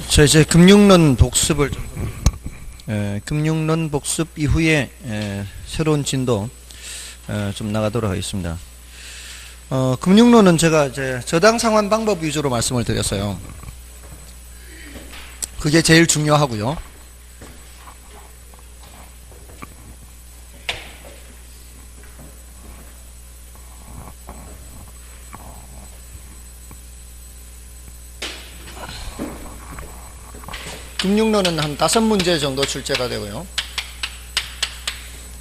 자, 이제 금융론 복습을 금융론 복습 이후에 새로운 진도 좀 나가도록 하겠습니다. 금융론은 제가 이제 저당 상환 방법 위주로 말씀을 드렸어요. 그게 제일 중요하고요. 금융론은 한 5문제 정도 출제가 되고요.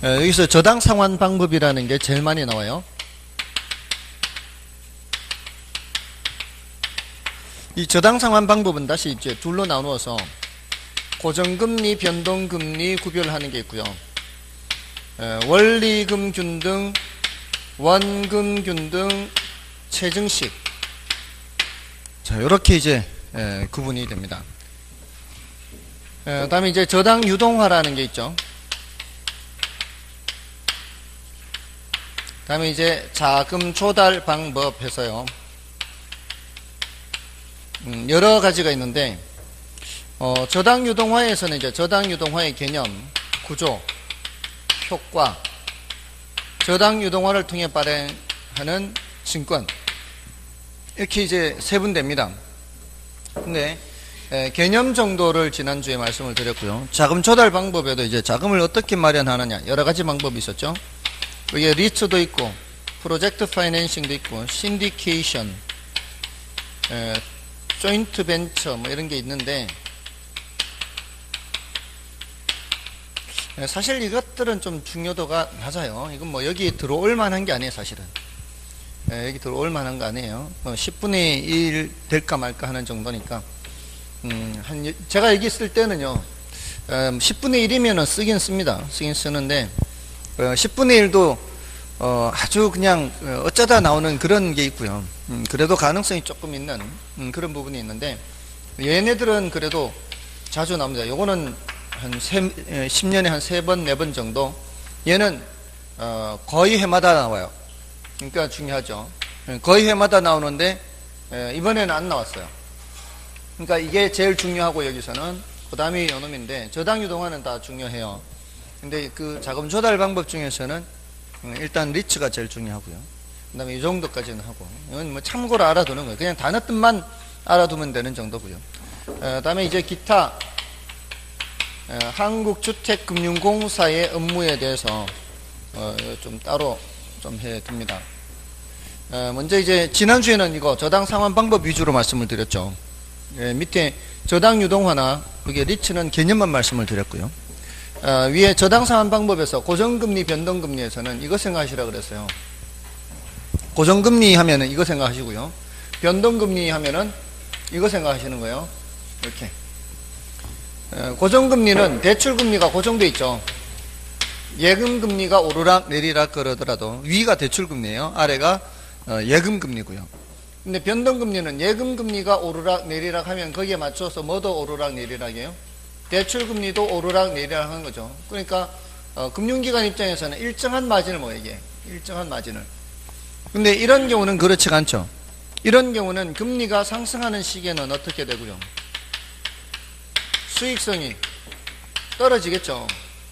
여기서 저당 상환 방법이라는 게 제일 많이 나와요. 이 저당 상환 방법은 다시 이제 둘로 나누어서 고정금리, 변동금리 구별하는 게 있고요. 원리금균등, 원금균등, 체증식. 자, 이렇게 이제 구분이 됩니다. 그 다음에 이제 저당 유동화라는 게 있죠. 그 다음에 이제 자금 조달 방법 해서요. 여러 가지가 있는데, 저당 유동화에서는 이제 저당 유동화의 개념, 구조, 효과, 저당 유동화를 통해 발행하는 증권. 이렇게 이제 세분됩니다. 근데, 개념 정도를 지난주에 말씀을 드렸고요. 자금 조달 방법에도 이제 자금을 어떻게 마련하느냐 여러 가지 방법이 있었죠. 여기에 리츠도 있고 프로젝트 파이낸싱도 있고 신디케이션, 조인트 벤처 뭐 이런 게 있는데 사실 이것들은 좀 중요도가 낮아요. 이건 뭐 여기 들어올 만한 게 아니에요. 사실은 여기 들어올 만한 거 아니에요. 10분의 1 될까 말까 하는 정도니까 제가 여기 쓸 때는요, 10분의 1이면은 쓰긴 씁니다. 쓰긴 쓰는데, 10분의 1도, 아주 그냥, 어쩌다 나오는 그런 게 있고요. 그래도 가능성이 조금 있는, 그런 부분이 있는데, 얘네들은 그래도 자주 나옵니다. 요거는 한 10년에 한 3번, 4번 정도. 얘는, 거의 해마다 나와요. 그러니까 중요하죠. 거의 해마다 나오는데, 이번에는 안 나왔어요. 그러니까 이게 제일 중요하고 여기서는 그 다음이 요놈인데 저당 유동화는 다 중요해요. 근데 그 자금 조달 방법 중에서는 일단 리츠가 제일 중요하고요. 그 다음에 이 정도까지는 하고 이건 뭐 참고로 알아두는 거예요. 그냥 단어 뜻만 알아두면 되는 정도고요. 그 다음에 이제 기타 한국주택금융공사의 업무에 대해서 좀 따로 좀 해둡니다. 먼저 이제 지난주에는 이거 저당 상환 방법 위주로 말씀을 드렸죠. 밑에 저당 유동화나 여기 리츠는 개념만 말씀을 드렸고요. 위에 저당 상환 방법에서 고정금리, 변동금리에서는 이거 생각하시라 그랬어요. 고정금리 하면은 이거 생각하시고요. 변동금리 하면은 이거 생각하시는 거예요. 이렇게. 고정금리는 대출금리가 고정돼 있죠. 예금금리가 오르락 내리락 그러더라도 위가 대출금리예요. 아래가 예금금리고요. 근데 변동금리는 예금금리가 오르락 내리락 하면 거기에 맞춰서 뭐도 오르락 내리락이에요? 대출금리도 오르락 내리락 하는 거죠. 그러니까 금융기관 입장에서는 일정한 마진을 뭐 얘기해. 일정한 마진을. 근데 이런 경우는 그렇지가 않죠. 이런 경우는 금리가 상승하는 시기에는 어떻게 되고요? 수익성이 떨어지겠죠.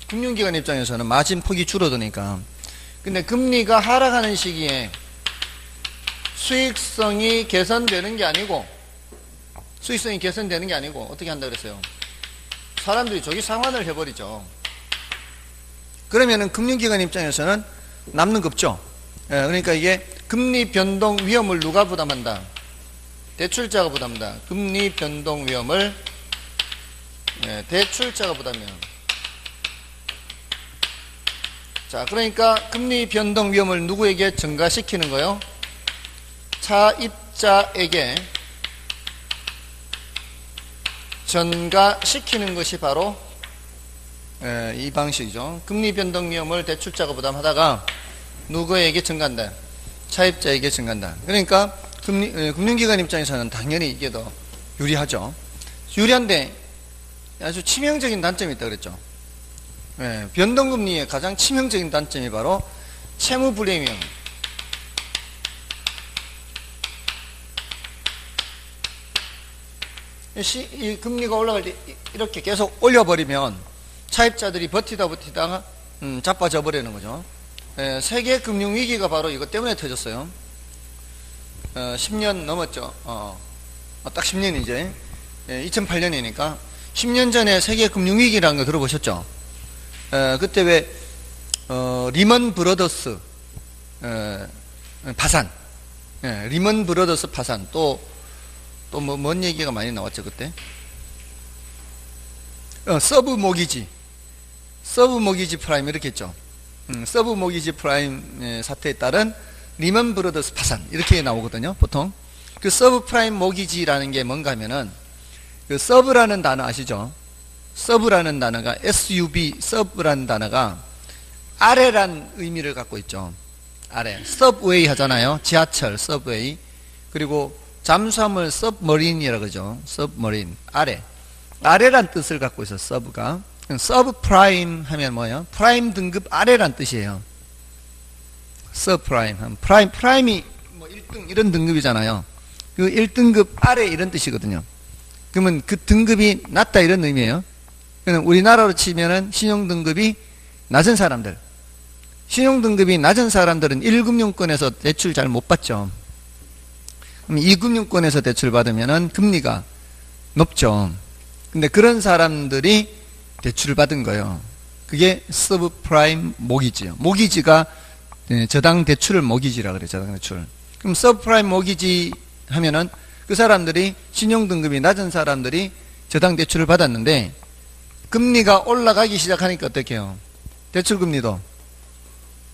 금융기관 입장에서는 마진 폭이 줄어드니까. 근데 금리가 하락하는 시기에 수익성이 개선되는 게 아니고 어떻게 한다 그랬어요? 사람들이 저기 상환을 해버리죠. 그러면은 금융기관 입장에서는 남는 거 없죠. 그러니까 이게 금리 변동 위험을 누가 부담한다? 대출자가 부담한다. 금리 변동 위험을 대출자가 부담해요. 자, 그러니까 금리 변동 위험을 누구에게 증가시키는 거예요? 차입자에게 전가시키는 것이 바로 이 방식이죠. 금리 변동 위험을 대출자가 부담하다가 누구에게 증가한다? 차입자에게 증가한다. 그러니까 금융기관 입장에서는 당연히 이게 더 유리하죠. 유리한데 아주 치명적인 단점이 있다 그랬죠. 변동금리의 가장 치명적인 단점이 바로 채무 불이행. 이 금리가 올라갈 때 이렇게 계속 올려버리면 차입자들이 버티다가 자빠져 버리는 거죠. 세계 금융 위기가 바로 이것 때문에 터졌어요. 10년 넘었죠. 딱 10년 이제 2008년이니까 10년 전에 세계 금융 위기라는 거 들어보셨죠? 그때 왜 리먼 브러더스 파산, 리먼 브러더스 파산, 또 뭐 뭔 얘기가 많이 나왔죠 그때. 서브 모기지 프라임 이렇게 했죠. 서브 모기지 프라임 사태에 따른 리먼 브러더스 파산 이렇게 나오거든요. 보통 그 서브 프라임 모기지라는 게 뭔가 하면은 그 서브라는 단어 아시죠? 서브라는 단어가 SUB 서브라는 단어가 아래란 의미를 갖고 있죠. 아래. 서브웨이 하잖아요. 지하철 서브웨이. 그리고 잠수함을 서브머린이라고 그러죠. 서브머린. 아래. 아래란 뜻을 갖고 있어. 서브가. 서브 프라임 하면 뭐예요? 프라임 등급 아래란 뜻이에요. 서브 프라임. 프라임이 뭐 1등 이런 등급이잖아요. 그 1등급 아래 이런 뜻이거든요. 그러면 그 등급이 낮다 이런 의미예요. 그러면 우리나라로 치면은 신용등급이 낮은 사람들. 신용등급이 낮은 사람들은 1금융권에서 대출 잘 못 받죠. 그럼 2금융권에서 대출 받으면은 금리가 높죠. 근데 그런 사람들이 대출을 받은 거예요. 그게 서브프라임 모기지요. 모기지가 저당 대출을 모기지라 그래요. 저당 대출. 그럼 서브프라임 모기지 하면은 그 사람들이 신용등급이 낮은 사람들이 저당 대출을 받았는데 금리가 올라가기 시작하니까 어떻게 해요? 대출금리도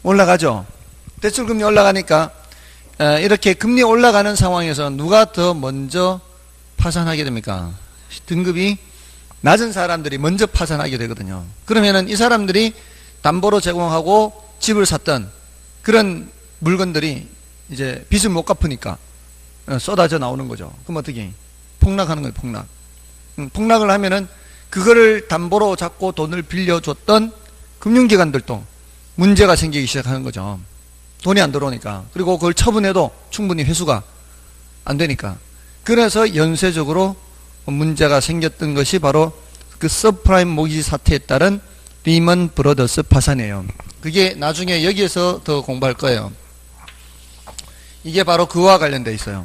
올라가죠. 대출금리 올라가니까 이렇게 금리 올라가는 상황에서 누가 더 먼저 파산하게 됩니까? 등급이 낮은 사람들이 먼저 파산하게 되거든요. 그러면은 이 사람들이 담보로 제공하고 집을 샀던 그런 물건들이 이제 빚을 못 갚으니까 쏟아져 나오는 거죠. 그럼 어떻게? 폭락하는 거예요, 폭락. 폭락을 하면은 그거를 담보로 잡고 돈을 빌려줬던 금융기관들도 문제가 생기기 시작하는 거죠. 돈이 안 들어오니까. 그리고 그걸 처분해도 충분히 회수가 안 되니까. 그래서 연쇄적으로 문제가 생겼던 것이 바로 그 서브프라임 모기지 사태에 따른 리먼 브러더스 파산이에요. 그게 나중에 여기에서 더 공부할 거예요. 이게 바로 그와 관련되어 있어요.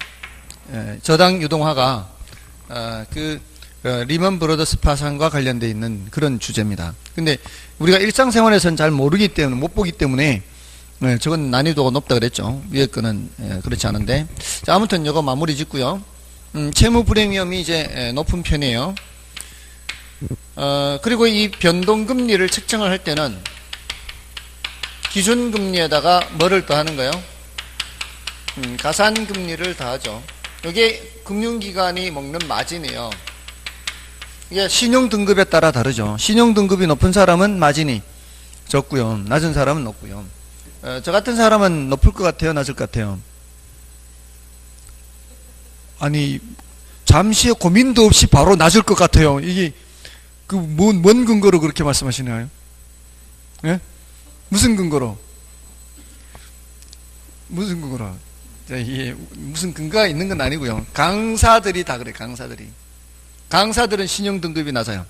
저당 유동화가 리먼 브러더스 파산과 관련되어 있는 그런 주제입니다. 근데 우리가 일상생활에서는 잘 모르기 때문에 못 보기 때문에 저건 난이도가 높다 그랬죠. 위에 거는 그렇지 않은데. 자, 아무튼 이거 마무리 짓고요. 채무 불행 위험이 이제 높은 편이에요. 그리고 이 변동금리를 측정을 할 때는 기준금리에다가 뭐를 더하는 거예요? 가산금리를 더하죠. 이게 금융기관이 먹는 마진이에요. 이게 신용등급에 따라 다르죠. 신용등급이 높은 사람은 마진이 적고요. 낮은 사람은 높고요. 저 같은 사람은 높을 것 같아요? 낮을 것 같아요? 아니, 잠시 고민도 없이 바로 낮을 것 같아요. 이게 뭔 근거로 그렇게 말씀하시나요? 예? 무슨 근거로? 무슨 근거로? 이게 무슨 근거가 있는 건 아니고요. 강사들이 다 그래요. 강사들은 신용등급이 낮아요.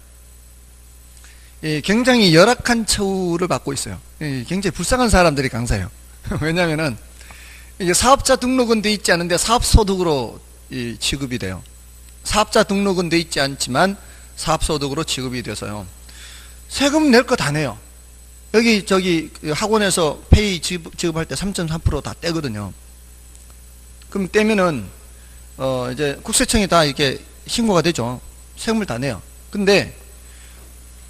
굉장히 열악한 처우를 받고 있어요. 굉장히 불쌍한 사람들이 강사예요. 왜냐하면은 이게 사업자 등록은 돼 있지 않은데 사업소득으로 취급이 돼요. 사업자 등록은 돼 있지 않지만 사업소득으로 취급이 돼서요. 세금 낼 거 다 내요. 저기 학원에서 페이 지급할 때 3.3% 다 떼거든요. 그럼 떼면은 이제 국세청에 다 이렇게 신고가 되죠. 세금을 다 내요. 근데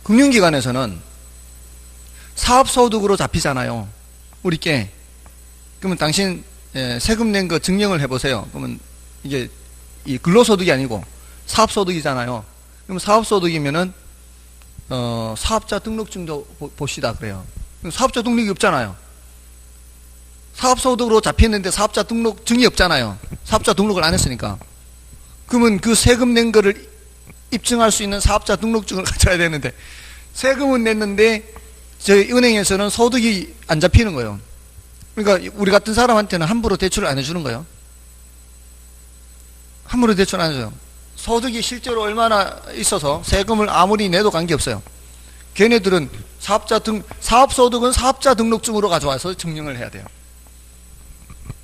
금융기관에서는 사업소득으로 잡히잖아요. 우리께. 그러면 당신 세금 낸 거 증명을 해보세요. 그러면 이게 이 근로소득이 아니고 사업소득이잖아요. 그럼 사업소득이면은 사업자 등록증도 봅시다 그래요. 사업자 등록이 없잖아요. 사업소득으로 잡혔는데 사업자 등록증이 없잖아요. 사업자 등록을 안 했으니까. 그러면 그 세금 낸 거를 입증할 수 있는 사업자 등록증을 가져야 되는데 세금은 냈는데 저희 은행에서는 소득이 안 잡히는 거예요. 그러니까 우리 같은 사람한테는 함부로 대출을 안 해주는 거예요. 함부로 대출 안 해줘요. 소득이 실제로 얼마나 있어서 세금을 아무리 내도 관계없어요. 걔네들은 사업소득은 사업자 등록증으로 가져와서 증명을 해야 돼요.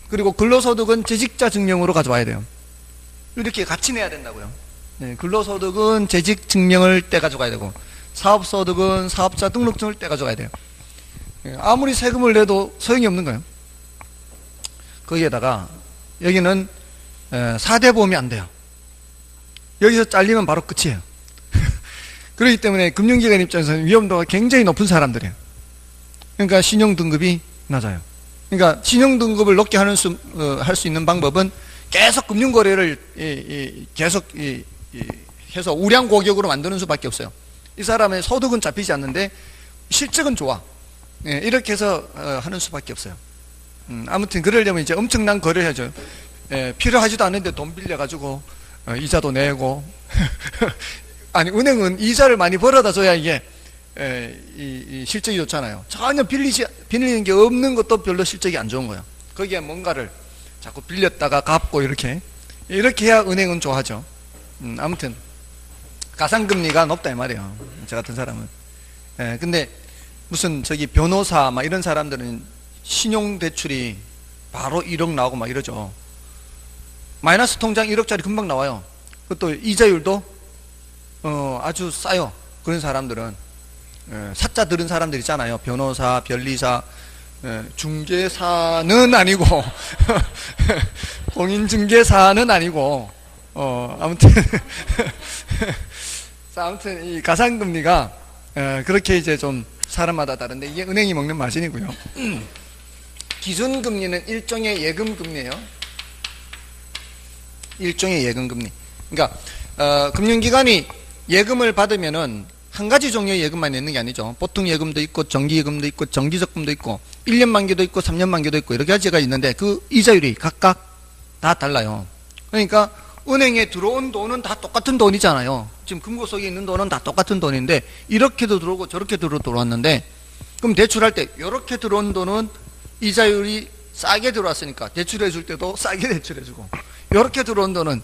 그리고 근로소득은 재직자 증명으로 가져와야 돼요. 이렇게 같이 내야 된다고요. 네, 근로소득은 재직 증명을 떼 가져가야 되고, 사업소득은 사업자 등록증을 떼 가져가야 돼요. 아무리 세금을 내도 소용이 없는 거예요. 거기에다가 여기는 4대 보험이 안 돼요. 여기서 잘리면 바로 끝이에요. 그렇기 때문에 금융기관 입장에서는 위험도가 굉장히 높은 사람들이에요. 그러니까 신용등급이 낮아요. 그러니까 신용등급을 높게 할 수 있는 방법은 계속 금융거래를 계속 해서 우량고객으로 만드는 수밖에 없어요. 이 사람의 소득은 잡히지 않는데 실적은 좋아. 이렇게 해서 하는 수밖에 없어요. 아무튼 그러려면 이제 엄청난 거래를 해야죠. 필요하지도 않은데 돈 빌려가지고 이자도 내고 아니 은행은 이자를 많이 벌어다 줘야 이게 이 실적이 좋잖아요. 전혀 빌리는 게 없는 것도 별로 실적이 안 좋은 거예요. 거기에 뭔가를 자꾸 빌렸다가 갚고 이렇게 해야 은행은 좋아하죠. 아무튼 가상금리가 높다 이 말이에요. 저 같은 사람은. 근데 무슨 저기 변호사 막 이런 사람들은 신용대출이 바로 1억 나오고 막 이러죠. 마이너스 통장 1억짜리 금방 나와요. 그것도 이자율도 아주 싸요. 그런 사람들은 사자 들은 사람들 있잖아요. 변호사, 변리사, 중개사는 아니고 공인중개사는 아니고 아무튼 아무튼 이 가상금리가 그렇게 이제 좀 사람마다 다른데 이게 은행이 먹는 마진이고요. 기준금리는 일종의 예금금리예요. 일종의 예금금리. 그러니까 금융기관이 예금을 받으면은 한 가지 종류의 예금만 내는 게 아니죠. 보통 예금도 있고 정기예금도 있고 정기적금도 있고 1년 만기도 있고 3년 만기도 있고 여러 가지가 있는데 그 이자율이 각각 다 달라요. 그러니까 은행에 들어온 돈은 다 똑같은 돈이잖아요. 지금 금고 속에 있는 돈은 다 똑같은 돈인데 이렇게도 들어오고 저렇게도 들어왔는데 그럼 대출할 때 이렇게 들어온 돈은 이자율이 싸게 들어왔으니까 대출해 줄 때도 싸게 대출해 주고 이렇게 들어온 돈은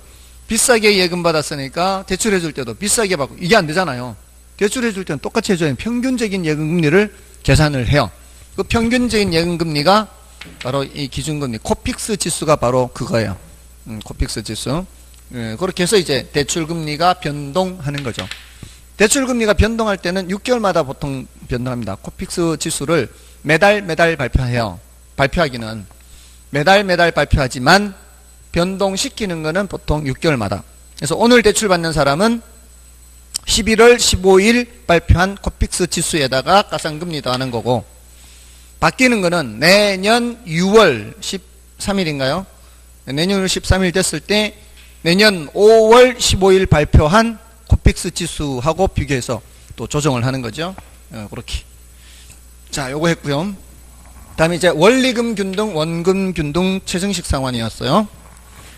비싸게 예금 받았으니까 대출해 줄 때도 비싸게 받고 이게 안 되잖아요. 대출해 줄 때는 똑같이 해줘야 평균적인 예금금리를 계산을 해요. 그 평균적인 예금금리가 바로 이 기준금리 코픽스 지수가 바로 그거예요. 코픽스 지수. 그렇게 해서 이제 대출금리가 변동하는 거죠. 대출금리가 변동할 때는 6개월마다 보통 변동합니다. 코픽스 지수를 매달 발표해요. 발표하기는 매달 발표하지만 변동시키는 거는 보통 6개월마다. 그래서 오늘 대출 받는 사람은 11월 15일 발표한 코픽스 지수에다가 가상금리 더하는 거고 바뀌는 거는 내년 6월 13일인가요? 내년 6월 13일 됐을 때 내년 5월 15일 발표한 코픽스 지수하고 비교해서 또 조정을 하는 거죠. 그렇게. 자, 요거 했고요. 다음에 이제 원리금 균등, 원금 균등 최정식 상환이었어요.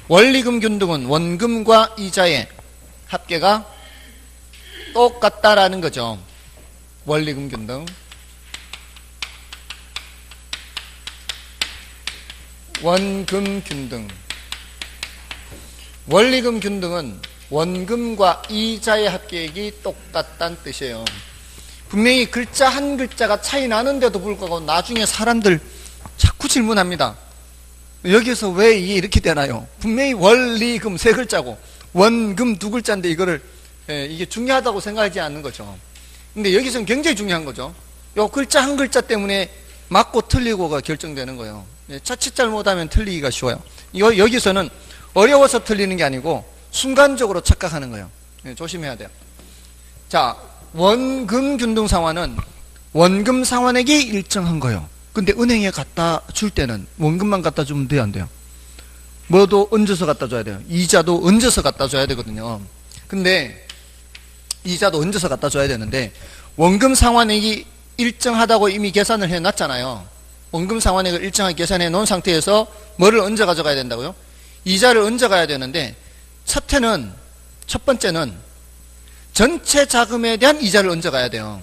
원리금 균등은 원금과 이자의 합계가 똑같다라는 거죠. 원리금 균등. 원금 균등. 원리금 균등은 원금과 이자의 합계액이 똑같다는 뜻이에요. 분명히 글자 한 글자가 차이 나는데도 불구하고 나중에 사람들 자꾸 질문합니다. 여기서 왜 이게 이렇게 되나요? 분명히 원리금 세 글자고 원금 두 글자인데 이거를 이게 중요하다고 생각하지 않는 거죠. 근데 여기서는 굉장히 중요한 거죠. 요 글자 한 글자 때문에 맞고 틀리고가 결정되는 거예요. 자칫 잘못하면 틀리기가 쉬워요. 여기서는 어려워서 틀리는 게 아니고 순간적으로 착각하는 거예요. 조심해야 돼요. 자, 원금 균등 상환은 원금 상환액이 일정한 거예요. 근데 은행에 갖다 줄 때는 원금만 갖다 주면 돼요, 안 돼요? 뭐도 얹어서 갖다 줘야 돼요. 이자도 얹어서 갖다 줘야 되거든요. 근데 이자도 얹어서 갖다 줘야 되는데 원금 상환액이 일정하다고 이미 계산을 해놨잖아요. 원금 상환액을 일정하게 계산해 놓은 상태에서 뭐를 얹어 가져가야 된다고요? 이자를 얹어 가야 되는데 첫 번째는 전체 자금에 대한 이자를 얹어 가야 돼요.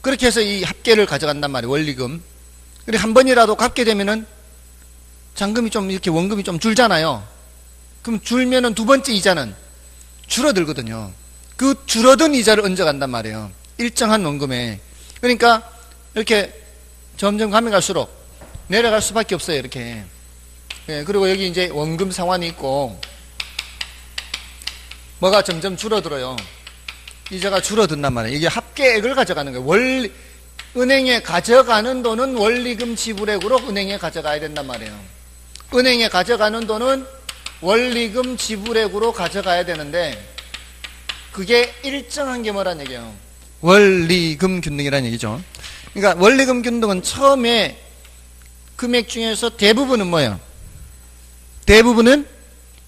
그렇게 해서 이 합계를 가져간단 말이에요. 원리금. 그리고 한 번이라도 갚게 되면은 잔금이 좀 이렇게 원금이 좀 줄잖아요. 그럼 줄면은 두 번째 이자는 줄어들거든요. 그 줄어든 이자를 얹어간단 말이에요. 일정한 원금에. 그러니까 이렇게 점점 가면 갈수록 내려갈 수밖에 없어요. 이렇게. 예, 그리고 여기 이제 원금 상환이 있고 뭐가 점점 줄어들어요. 이자가 줄어든단 말이에요. 이게 합계액을 가져가는 거예요. 은행에 가져가는 돈은 원리금 지불액으로 은행에 가져가야 된단 말이에요. 은행에 가져가는 돈은 원리금 지불액으로 가져가야 되는데 그게 일정한 게 뭐란 얘기예요? 원리금 균등이라는 얘기죠. 그러니까 원리금 균등은 처음에 금액 중에서 대부분은 뭐예요? 대부분은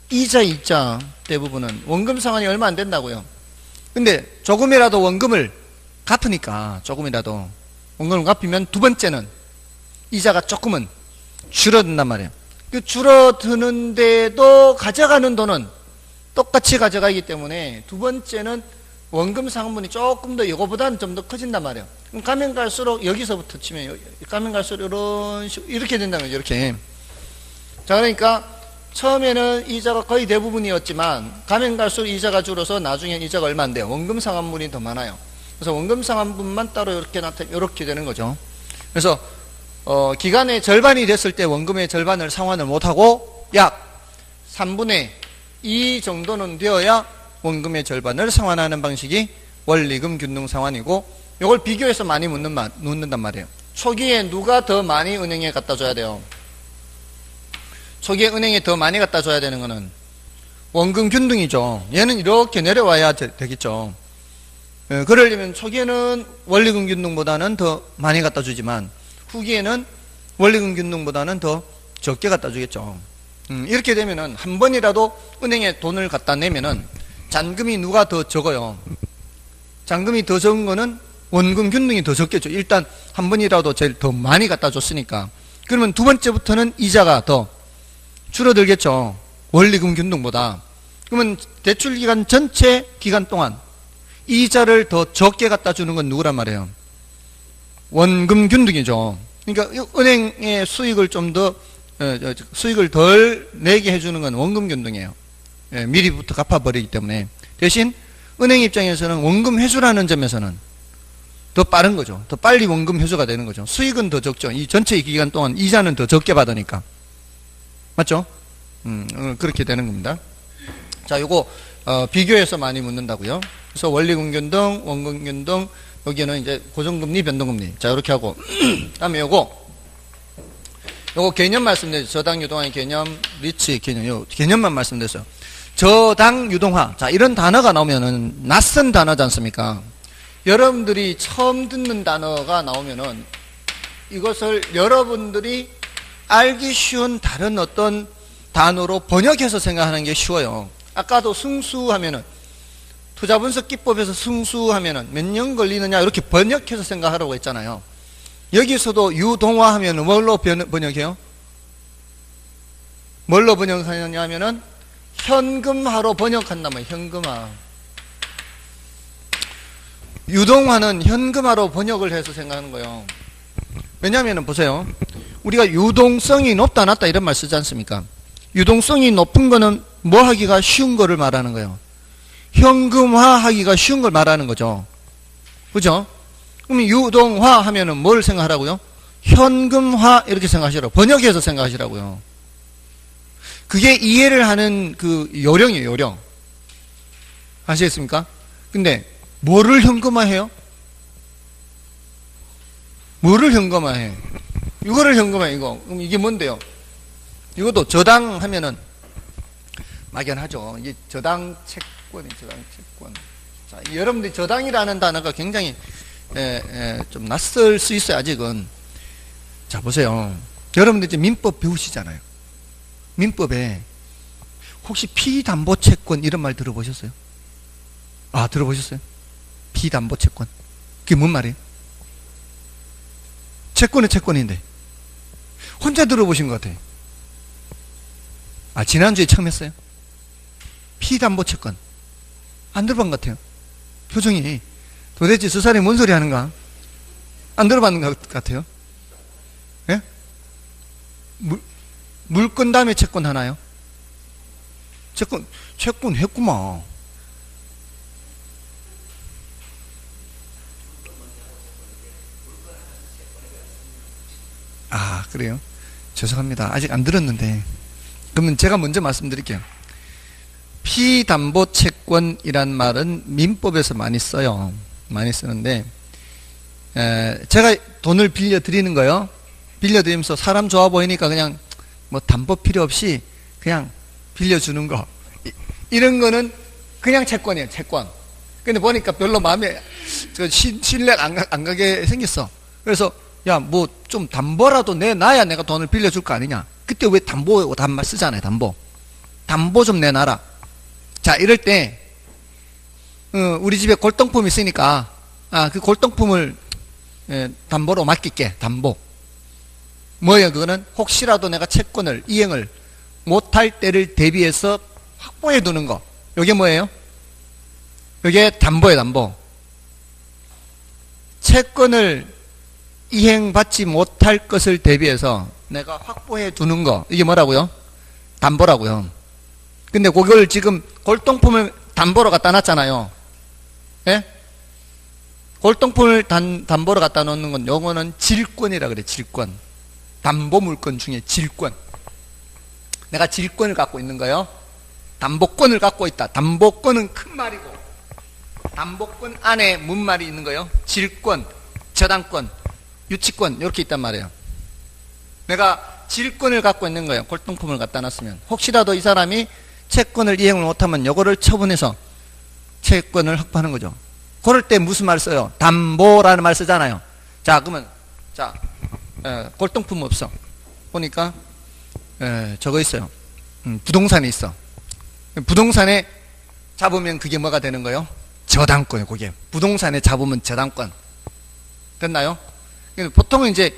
이자. 대부분은 원금 상환이 얼마 안 된다고요. 근데 조금이라도 원금을 갚으니까 조금이라도 원금을 갚으면 두 번째는 이자가 조금은 줄어든단 말이에요. 그 줄어드는데도 가져가는 돈은 똑같이 가져가기 때문에 두 번째는 원금 상환분이 조금 더 이거보다는 좀 더 커진단 말이에요. 그럼 가면 갈수록 여기서부터 치면 가면 갈수록 이런 식으로 이렇게 된다는 거죠. 이렇게. 자, 그러니까 처음에는 이자가 거의 대부분이었지만 가면 갈수록 이자가 줄어서 나중엔 이자가 얼마 안 돼요. 원금 상환분이 더 많아요. 그래서 원금 상환분만 따로 이렇게 되는 거죠. 그래서 기간의 절반이 됐을 때 원금의 절반을 상환을 못하고 약 3분의 2 정도는 되어야 원금의 절반을 상환하는 방식이 원리금 균등 상환이고 이걸 비교해서 많이 묻는단 말이에요. 초기에 누가 더 많이 은행에 갖다 줘야 돼요? 초기에 은행에 더 많이 갖다 줘야 되는 거는 원금 균등이죠. 얘는 이렇게 내려와야 되겠죠. 그러려면 초기에는 원리금 균등보다는 더 많이 갖다 주지만 후기에는 원리금 균등보다는 더 적게 갖다 주겠죠. 이렇게 되면은 한 번이라도 은행에 돈을 갖다 내면은 잔금이 누가 더 적어요? 잔금이 더 적은 거는 원금 균등이 더 적겠죠. 일단 한 번이라도 제일 더 많이 갖다 줬으니까. 그러면 두 번째부터는 이자가 더 줄어들겠죠. 원리금 균등보다. 그러면 대출 기간 전체 기간 동안 이자를 더 적게 갖다 주는 건 누구란 말이에요? 원금 균등이죠. 그러니까 은행의 수익을 좀 더 수익을 덜 내게 해주는 건 원금 균등이에요. 미리부터 갚아버리기 때문에. 대신 은행 입장에서는 원금 회수라는 점에서는 더 빠른 거죠. 더 빨리 원금 회수가 되는 거죠. 수익은 더 적죠. 이 전체 기간 동안 이자는 더 적게 받으니까. 맞죠? 그렇게 되는 겁니다. 자, 요거 비교해서 많이 묻는다고요. 그래서 원리금 균등, 원금 균등, 여기는 이제 고정금리, 변동금리. 자, 이렇게 하고 다음에 요거 개념 말씀드렸죠. 저당 유동화의 개념, 리치 개념, 요 개념만 말씀드렸어요. 저당 유동화. 자, 이런 단어가 나오면은 낯선 단어지 않습니까? 여러분들이 처음 듣는 단어가 나오면은 이것을 여러분들이 알기 쉬운 다른 어떤 단어로 번역해서 생각하는 게 쉬워요. 아까도 승수하면은 투자분석 기법에서 승수하면은 몇 년 걸리느냐 이렇게 번역해서 생각하라고 했잖아요. 여기서도 유동화하면은 뭘로 번역해요? 뭘로 번역하느냐 하면은 현금화로 번역한단 말이에요. 현금화. 유동화는 현금화로 번역을 해서 생각하는 거예요. 왜냐하면 보세요. 우리가 유동성이 높다 낮다 이런 말 쓰지 않습니까? 유동성이 높은 거는 뭐 하기가 쉬운 거를 말하는 거예요. 현금화 하기가 쉬운 걸 말하는 거죠. 그죠? 그럼 유동화 하면은 뭘 생각하라고요? 현금화 이렇게 생각하시라고. 번역해서 생각하시라고요. 그게 이해를 하는 그 요령이에요, 요령. 아시겠습니까? 근데 뭐를 현금화해요? 뭐를 현금화해? 이거를 현금화해, 이거. 그럼 이게 뭔데요? 이것도 저당 하면은 막연하죠. 이게 저당 채권이 저당 채권. 자, 여러분들이 저당이라는 단어가 굉장히 좀 낯설 수 있어요, 아직은. 자, 보세요. 여러분들 이제 민법 배우시잖아요. 민법에 혹시 피담보채권 이런 말 들어보셨어요? 아, 들어보셨어요? 피담보채권. 그게 뭔 말이에요? 채권은 채권인데 혼자 들어보신 것 같아요. 아, 지난주에 처음 했어요? 피담보채권 안 들어본 것 같아요. 표정이 도대체 저 사람이 뭔 소리 하는가? 안 들어봤는 것 같아요. 예? 물건 다음에 채권 하나요? 채권 했구만. 그래요? 죄송합니다. 아직 안 들었는데. 그러면 제가 먼저 말씀드릴게요. 피담보채권이란 말은 민법에서 많이 써요. 많이 쓰는데, 제가 돈을 빌려드리는 거요. 빌려드리면서 사람 좋아 보이니까 그냥 뭐 담보 필요 없이 그냥 빌려주는 거. 이런 거는 그냥 채권이에요, 채권. 근데 보니까 별로 마음에 신뢰가 안 가게 생겼어. 그래서 야, 뭐 좀 담보라도 내놔야 내가 돈을 빌려줄 거 아니냐. 그때 왜 담보 단말 쓰잖아요, 담보. 담보 좀 내놔라. 자, 이럴 때 우리 집에 골동품 있으니까 그 골동품을 담보로 맡길게. 담보. 뭐예요? 그거는 혹시라도 내가 채권을 이행을 못할 때를 대비해서 확보해 두는 거. 이게 뭐예요? 이게 담보예요, 담보. 채권을 이행받지 못할 것을 대비해서 내가 확보해 두는 거. 이게 뭐라고요? 담보라고요. 근데 그걸 지금 골동품을 담보로 갖다 놨잖아요. 예? 골동품을 담보로 갖다 놓는 건 요거는 질권이라 그래, 질권. 담보물권 중에 질권. 내가 질권을 갖고 있는 거요. 담보권을 갖고 있다. 담보권은 큰 말이고, 담보권 안에 뭔 말이 있는 거요? 질권, 저당권, 유치권, 이렇게 있단 말이에요. 내가 질권을 갖고 있는 거예요. 골동품을 갖다 놨으면. 혹시라도 이 사람이 채권을 이행을 못하면 요거를 처분해서 채권을 확보하는 거죠. 그럴 때 무슨 말 써요? 담보라는 말 쓰잖아요. 자, 그러면, 자, 골동품 없어. 보니까, 저거 있어요. 부동산이 있어. 부동산에 잡으면 그게 뭐가 되는 거예요? 저당권이에요, 그게. 부동산에 잡으면 저당권. 됐나요? 보통은 이제,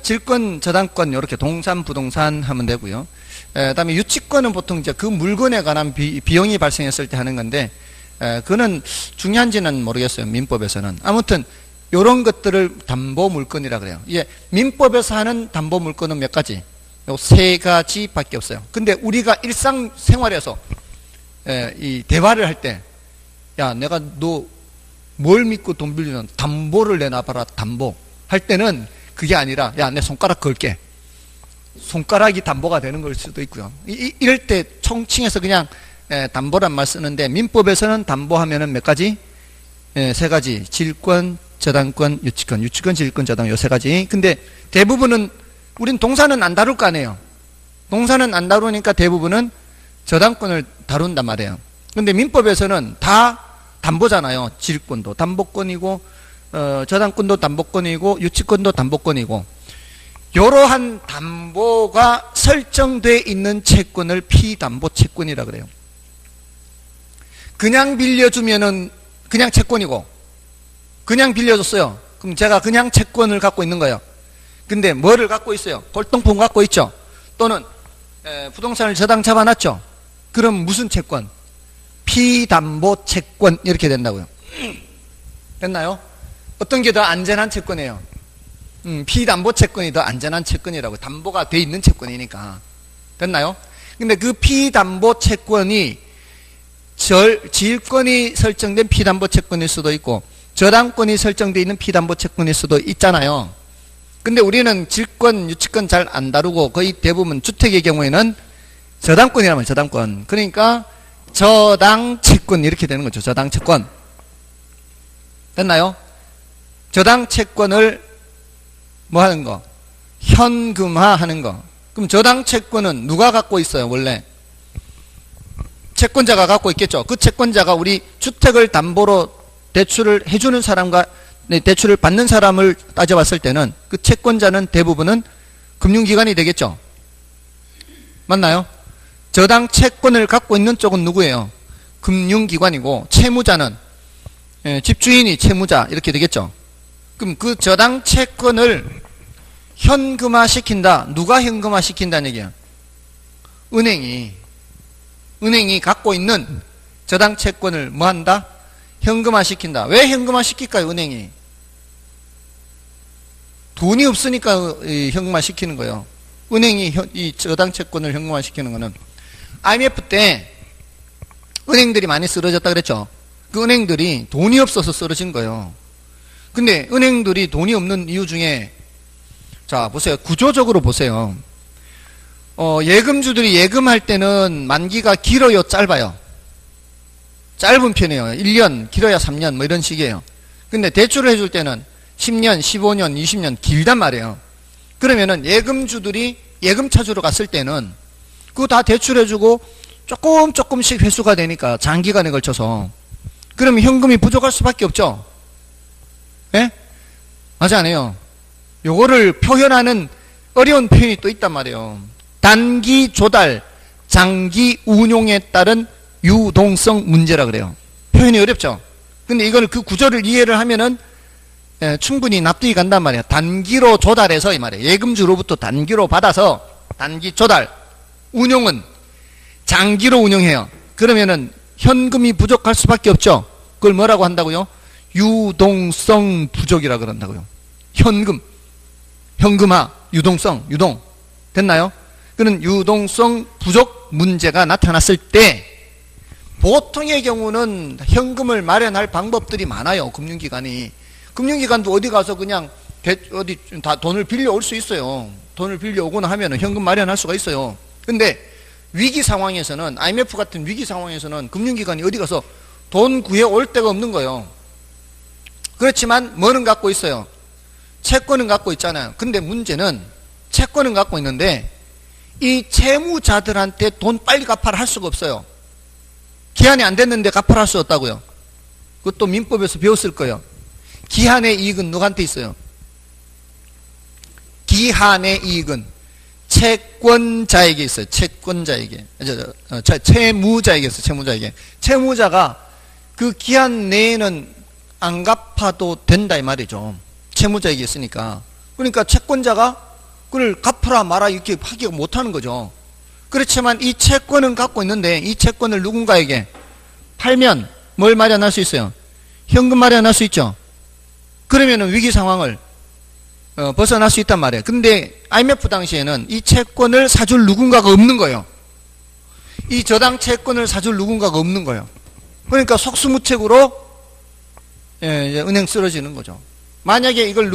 질권, 저당권, 이렇게 동산, 부동산 하면 되고요. 그다음에 유치권은 보통 이제 그 물건에 관한 비용이 발생했을 때 하는 건데, 그거는 중요한지는 모르겠어요, 민법에서는. 아무튼, 요런 것들을 담보물건이라 그래요. 예, 민법에서 하는 담보물건은 몇 가지? 요 세 가지밖에 없어요. 근데 우리가 일상생활에서, 이 대화를 할 때, 야, 내가 너 뭘 믿고 돈 빌리는 담보를 내놔봐라, 담보. 할 때는 그게 아니라, 야, 내 손가락 걸게. 손가락이 담보가 되는 걸 수도 있고요. 이럴 때 총칭해서 그냥 담보란 말 쓰는데, 민법에서는 담보하면은 몇 가지? 세 가지. 질권, 저당권, 유치권. 유치권, 질권, 저당, 요 세 가지. 근데 대부분은, 우린 동사는 안 다룰 거 아니에요. 동사는 안 다루니까 대부분은 저당권을 다룬단 말이에요. 근데 민법에서는 다 담보잖아요. 질권도 담보권이고, 저당권도 담보권이고, 유치권도 담보권이고, 이러한 담보가 설정되어 있는 채권을 피담보 채권이라 그래요. 그냥 빌려주면은 그냥 채권이고, 그냥 빌려줬어요. 그럼 제가 그냥 채권을 갖고 있는 거예요. 근데 뭐를 갖고 있어요? 골동품 갖고 있죠. 또는 부동산을 저당 잡아놨죠. 그럼 무슨 채권? 피담보 채권 이렇게 된다고요. 됐나요? 어떤 게 더 안전한 채권이에요? 피담보 채권이 더 안전한 채권이라고. 담보가 돼 있는 채권이니까. 됐나요? 근데 그 피담보 채권이 질권이 설정된 피담보 채권일 수도 있고, 저당권이 설정되어 있는 피담보 채권일 수도 있잖아요. 근데 우리는 질권, 유치권 잘 안 다루고 거의 대부분 주택의 경우에는 저당권이라면 저당권. 그러니까 저당채권 이렇게 되는 거죠. 저당채권. 됐나요? 저당채권을 뭐 하는 거? 현금화 하는 거. 그럼 저당채권은 누가 갖고 있어요, 원래? 채권자가 갖고 있겠죠. 그 채권자가 우리 주택을 담보로 대출을 해주는 사람과 대출을 받는 사람을 따져봤을 때는 그 채권자는 대부분은 금융기관이 되겠죠. 맞나요? 저당 채권을 갖고 있는 쪽은 누구예요? 금융기관이고, 채무자는 집주인이 채무자 이렇게 되겠죠. 그럼 그 저당 채권을 현금화 시킨다. 누가 현금화 시킨다는 얘기야? 은행이 갖고 있는 저당 채권을 뭐 한다? 현금화 시킨다. 왜 현금화 시킬까요, 은행이? 돈이 없으니까 현금화 시키는 거예요. 은행이 이 저당 채권을 현금화 시키는 거는 IMF 때 은행들이 많이 쓰러졌다 그랬죠. 그 은행들이 돈이 없어서 쓰러진 거예요. 근데 은행들이 돈이 없는 이유 중에 자, 보세요. 구조적으로 보세요. 예금주들이 예금할 때는 만기가 길어요, 짧아요? 짧은 편이에요. 1년, 길어야 3년, 뭐 이런 식이에요. 근데 대출을 해줄 때는 10년, 15년, 20년 길단 말이에요. 그러면은 예금주들이 예금 찾으러 갔을 때는 그거 다 대출해주고 조금씩 회수가 되니까 장기간에 걸쳐서 그러면 현금이 부족할 수밖에 없죠. 예? 맞아, 안 해요? 요거를 표현하는 어려운 표현이 또 있단 말이에요. 단기 조달, 장기 운용에 따른 유동성 문제라 그래요. 표현이 어렵죠. 근데 이걸 그 구조를 이해를 하면은 충분히 납득이 간단 말이에요. 단기로 조달해서 이 말이에요. 예금주로부터 단기로 받아서 단기 조달, 운용은 장기로 운용해요. 그러면은 현금이 부족할 수밖에 없죠. 그걸 뭐라고 한다고요? 유동성 부족이라 그런다고요. 현금화, 유동성, 유동. 됐나요? 그런 유동성 부족 문제가 나타났을 때 보통의 경우는 현금을 마련할 방법들이 많아요. 금융기관도 어디 가서 그냥 어디 다 돈을 빌려올 수 있어요. 돈을 빌려오거나 하면 현금 마련할 수가 있어요. 근데 위기 상황에서는, IMF 같은 위기 상황에서는 금융기관이 어디 가서 돈 구해올 데가 없는 거예요. 그렇지만 뭐는 갖고 있어요? 채권은 갖고 있잖아요. 근데 문제는 채권은 갖고 있는데 이 채무자들한테 돈 빨리 갚아라 할 수가 없어요. 기한이 안 됐는데 갚아라 할 수 없다고요. 그것도 민법에서 배웠을 거예요. 기한의 이익은 누구한테 있어요? 기한의 이익은 채권자에게 있어요. 채권자에게. 채무자에게 있어요. 채무자에게. 채무자가 그 기한 내에는 안 갚아도 된다 이 말이죠. 채무자에게 있으니까. 그러니까 채권자가 그걸 갚아라 마라 이렇게 하기가 못하는 거죠. 그렇지만 이 채권은 갖고 있는데 이 채권을 누군가에게 팔면 뭘 마련할 수 있어요? 현금 마련할 수 있죠. 그러면은 위기 상황을 벗어날 수 있단 말이에요. 근데 IMF 당시에는 이 채권을 사줄 누군가가 없는 거예요. 이 저당 채권을 사줄 누군가가 없는 거예요. 그러니까 속수무책으로 은행 쓰러지는 거죠. 만약에 이걸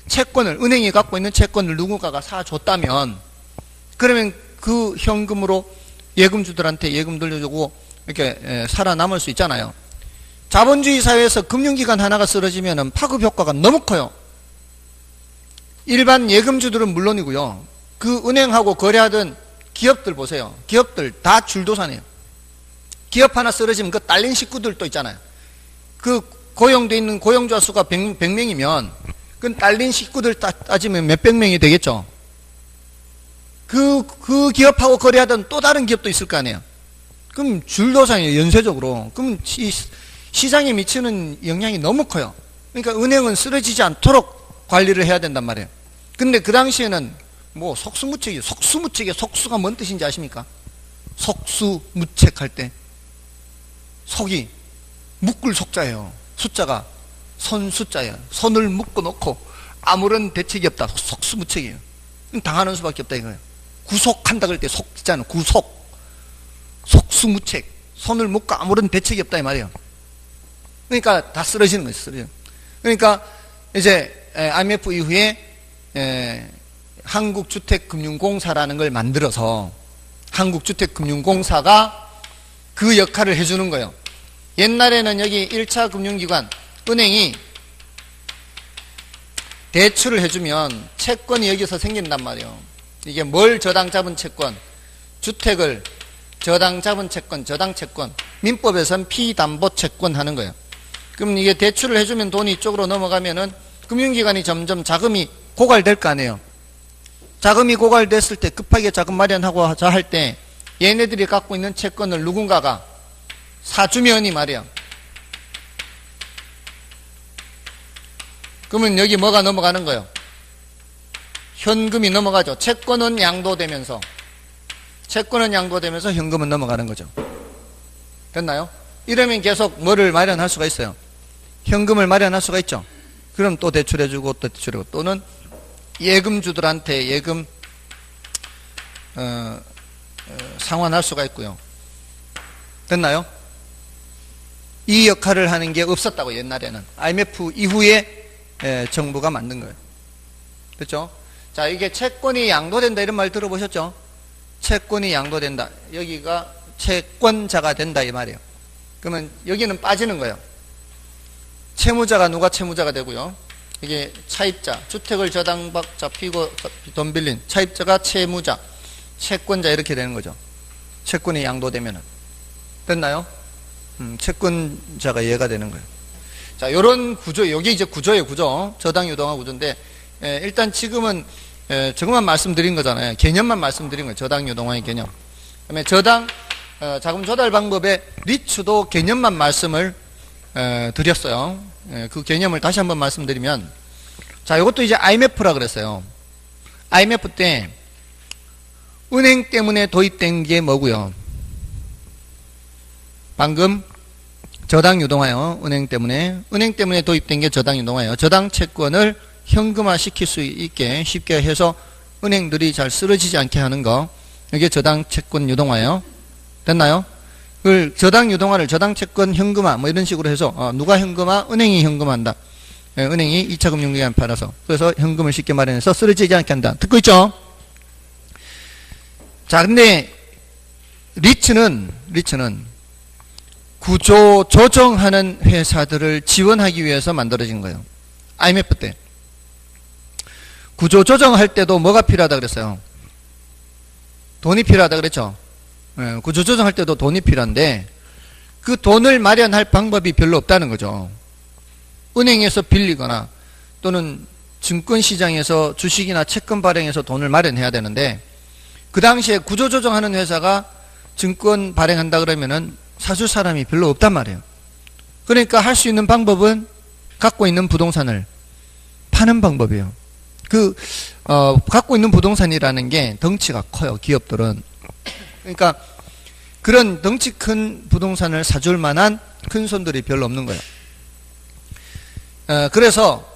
채권을, 은행이 갖고 있는 채권을 누군가가 사줬다면 그러면 그 현금으로 예금주들한테 예금 돌려주고 이렇게 살아남을 수 있잖아요. 자본주의 사회에서 금융기관 하나가 쓰러지면 파급 효과가 너무 커요. 일반 예금주들은 물론이고요. 그 은행하고 거래하던 기업들 보세요. 기업들 다 줄도산이에요. 기업 하나 쓰러지면 그 딸린 식구들도 있잖아요. 그 고용돼 있는 고용자 수가 100명이면 그 딸린 식구들 따지면 몇백 명이 되겠죠. 그 기업하고 거래하던 또 다른 기업도 있을 거 아니에요. 그럼 줄도산이에요. 연쇄적으로. 그럼 시장에 미치는 영향이 너무 커요. 그러니까 은행은 쓰러지지 않도록 관리를 해야 된단 말이에요. 근데 그 당시에는 뭐 속수무책이에요. 속수가 뭔 뜻인지 아십니까? 속수무책할 때 속이 묶을 속자예요. 숫자가 선숫자예요. 선을 묶어 놓고 아무런 대책이 없다. 속수무책이에요. 당하는 수밖에 없다 이거예요. 구속한다 그럴 때 속 있잖아요. 속수무책. 손을 묶고 아무런 대책이 없다 이 말이에요. 그러니까 다 쓰러지는 거예요. 쓰러지는. 그러니까 이제 IMF 이후에 한국주택금융공사라는 걸 만들어서 한국주택금융공사가 그 역할을 해주는 거예요. 옛날에는 여기 1차 금융기관 은행이 대출을 해주면 채권이 여기서 생긴단 말이에요. 이게 뭘 저당 잡은 채권, 주택을 저당 잡은 채권, 저당채권, 민법에서는 피담보채권 하는 거예요. 그럼 이게 대출을 해주면 돈이 이쪽으로 넘어가면은 금융기관이 점점 자금이 고갈될 거 아니에요. 자금이 고갈됐을 때 급하게 자금 마련하고 하자 할 때 얘네들이 갖고 있는 채권을 누군가가 사주면 이 말이야. 그러면 여기 뭐가 넘어가는 거예요? 현금이 넘어가죠. 채권은 양도되면서 현금은 넘어가는 거죠. 됐나요? 이러면 계속 뭐를 마련할 수가 있어요? 현금을 마련할 수가 있죠. 그럼 또 대출해주고 또 대출해주고 또는 예금주들한테 예금 상환할 수가 있고요. 됐나요? 이 역할을 하는 게 없었다고. 옛날에는. IMF 이후에 정부가 만든 거예요. 됐죠? 자, 이게 채권이 양도된다 이런 말 들어보셨죠? 채권이 양도된다. 여기가 채권자가 된다 이 말이에요. 그러면 여기는 빠지는 거예요. 채무자가 누가 채무자가 되고요. 이게 차입자, 주택을 저당받 잡히고 돈 빌린 차입자가 채무자, 채권자 이렇게 되는 거죠. 채권이 양도되면은. 됐나요? 채권자가 이해가 되는 거예요. 자, 요런 구조, 여기 이제 구조예요, 구조. 저당 유동화 구조인데, 일단 지금은, 저것만 말씀드린 거잖아요. 개념만 말씀드린 거예요. 저당 유동화의 개념. 그 다음에 저당, 자금 조달 방법의 리츠도 개념만 말씀을, 드렸어요. 그 개념을 다시 한번 말씀드리면, 자, 이것도 이제 IMF라 그랬어요. IMF 때, 은행 때문에 도입된 게 뭐고요? 방금 저당 유동화요. 은행 때문에 도입된 게 저당 유동화예요. 저당 채권을 현금화 시킬 수 있게 쉽게 해서 은행들이 잘 쓰러지지 않게 하는 거. 이게 저당 채권 유동화예요. 됐나요? 그 저당 유동화를 저당 채권 현금화 뭐 이런 식으로 해서 누가 현금화? 은행이 현금화한다. 은행이 2차 금융기관 팔아서 그래서 현금을 쉽게 마련해서 쓰러지지 않게 한다. 듣고 있죠? 자, 근데 리츠는 구조 조정하는 회사들을 지원하기 위해서 만들어진 거예요. IMF 때. 구조 조정할 때도 뭐가 필요하다 그랬어요? 돈이 필요하다 그랬죠? 구조 조정할 때도 돈이 필요한데 그 돈을 마련할 방법이 별로 없다는 거죠. 은행에서 빌리거나 또는 증권시장에서 주식이나 채권 발행해서 돈을 마련해야 되는데 그 당시에 구조 조정하는 회사가 증권 발행한다 그러면은 사줄 사람이 별로 없단 말이에요. 그러니까 할 수 있는 방법은 갖고 있는 부동산을 파는 방법이에요. 갖고 있는 부동산이라는 게 덩치가 커요, 기업들은. 그러니까 그런 덩치 큰 부동산을 사줄 만한 큰 손들이 별로 없는 거예요. 그래서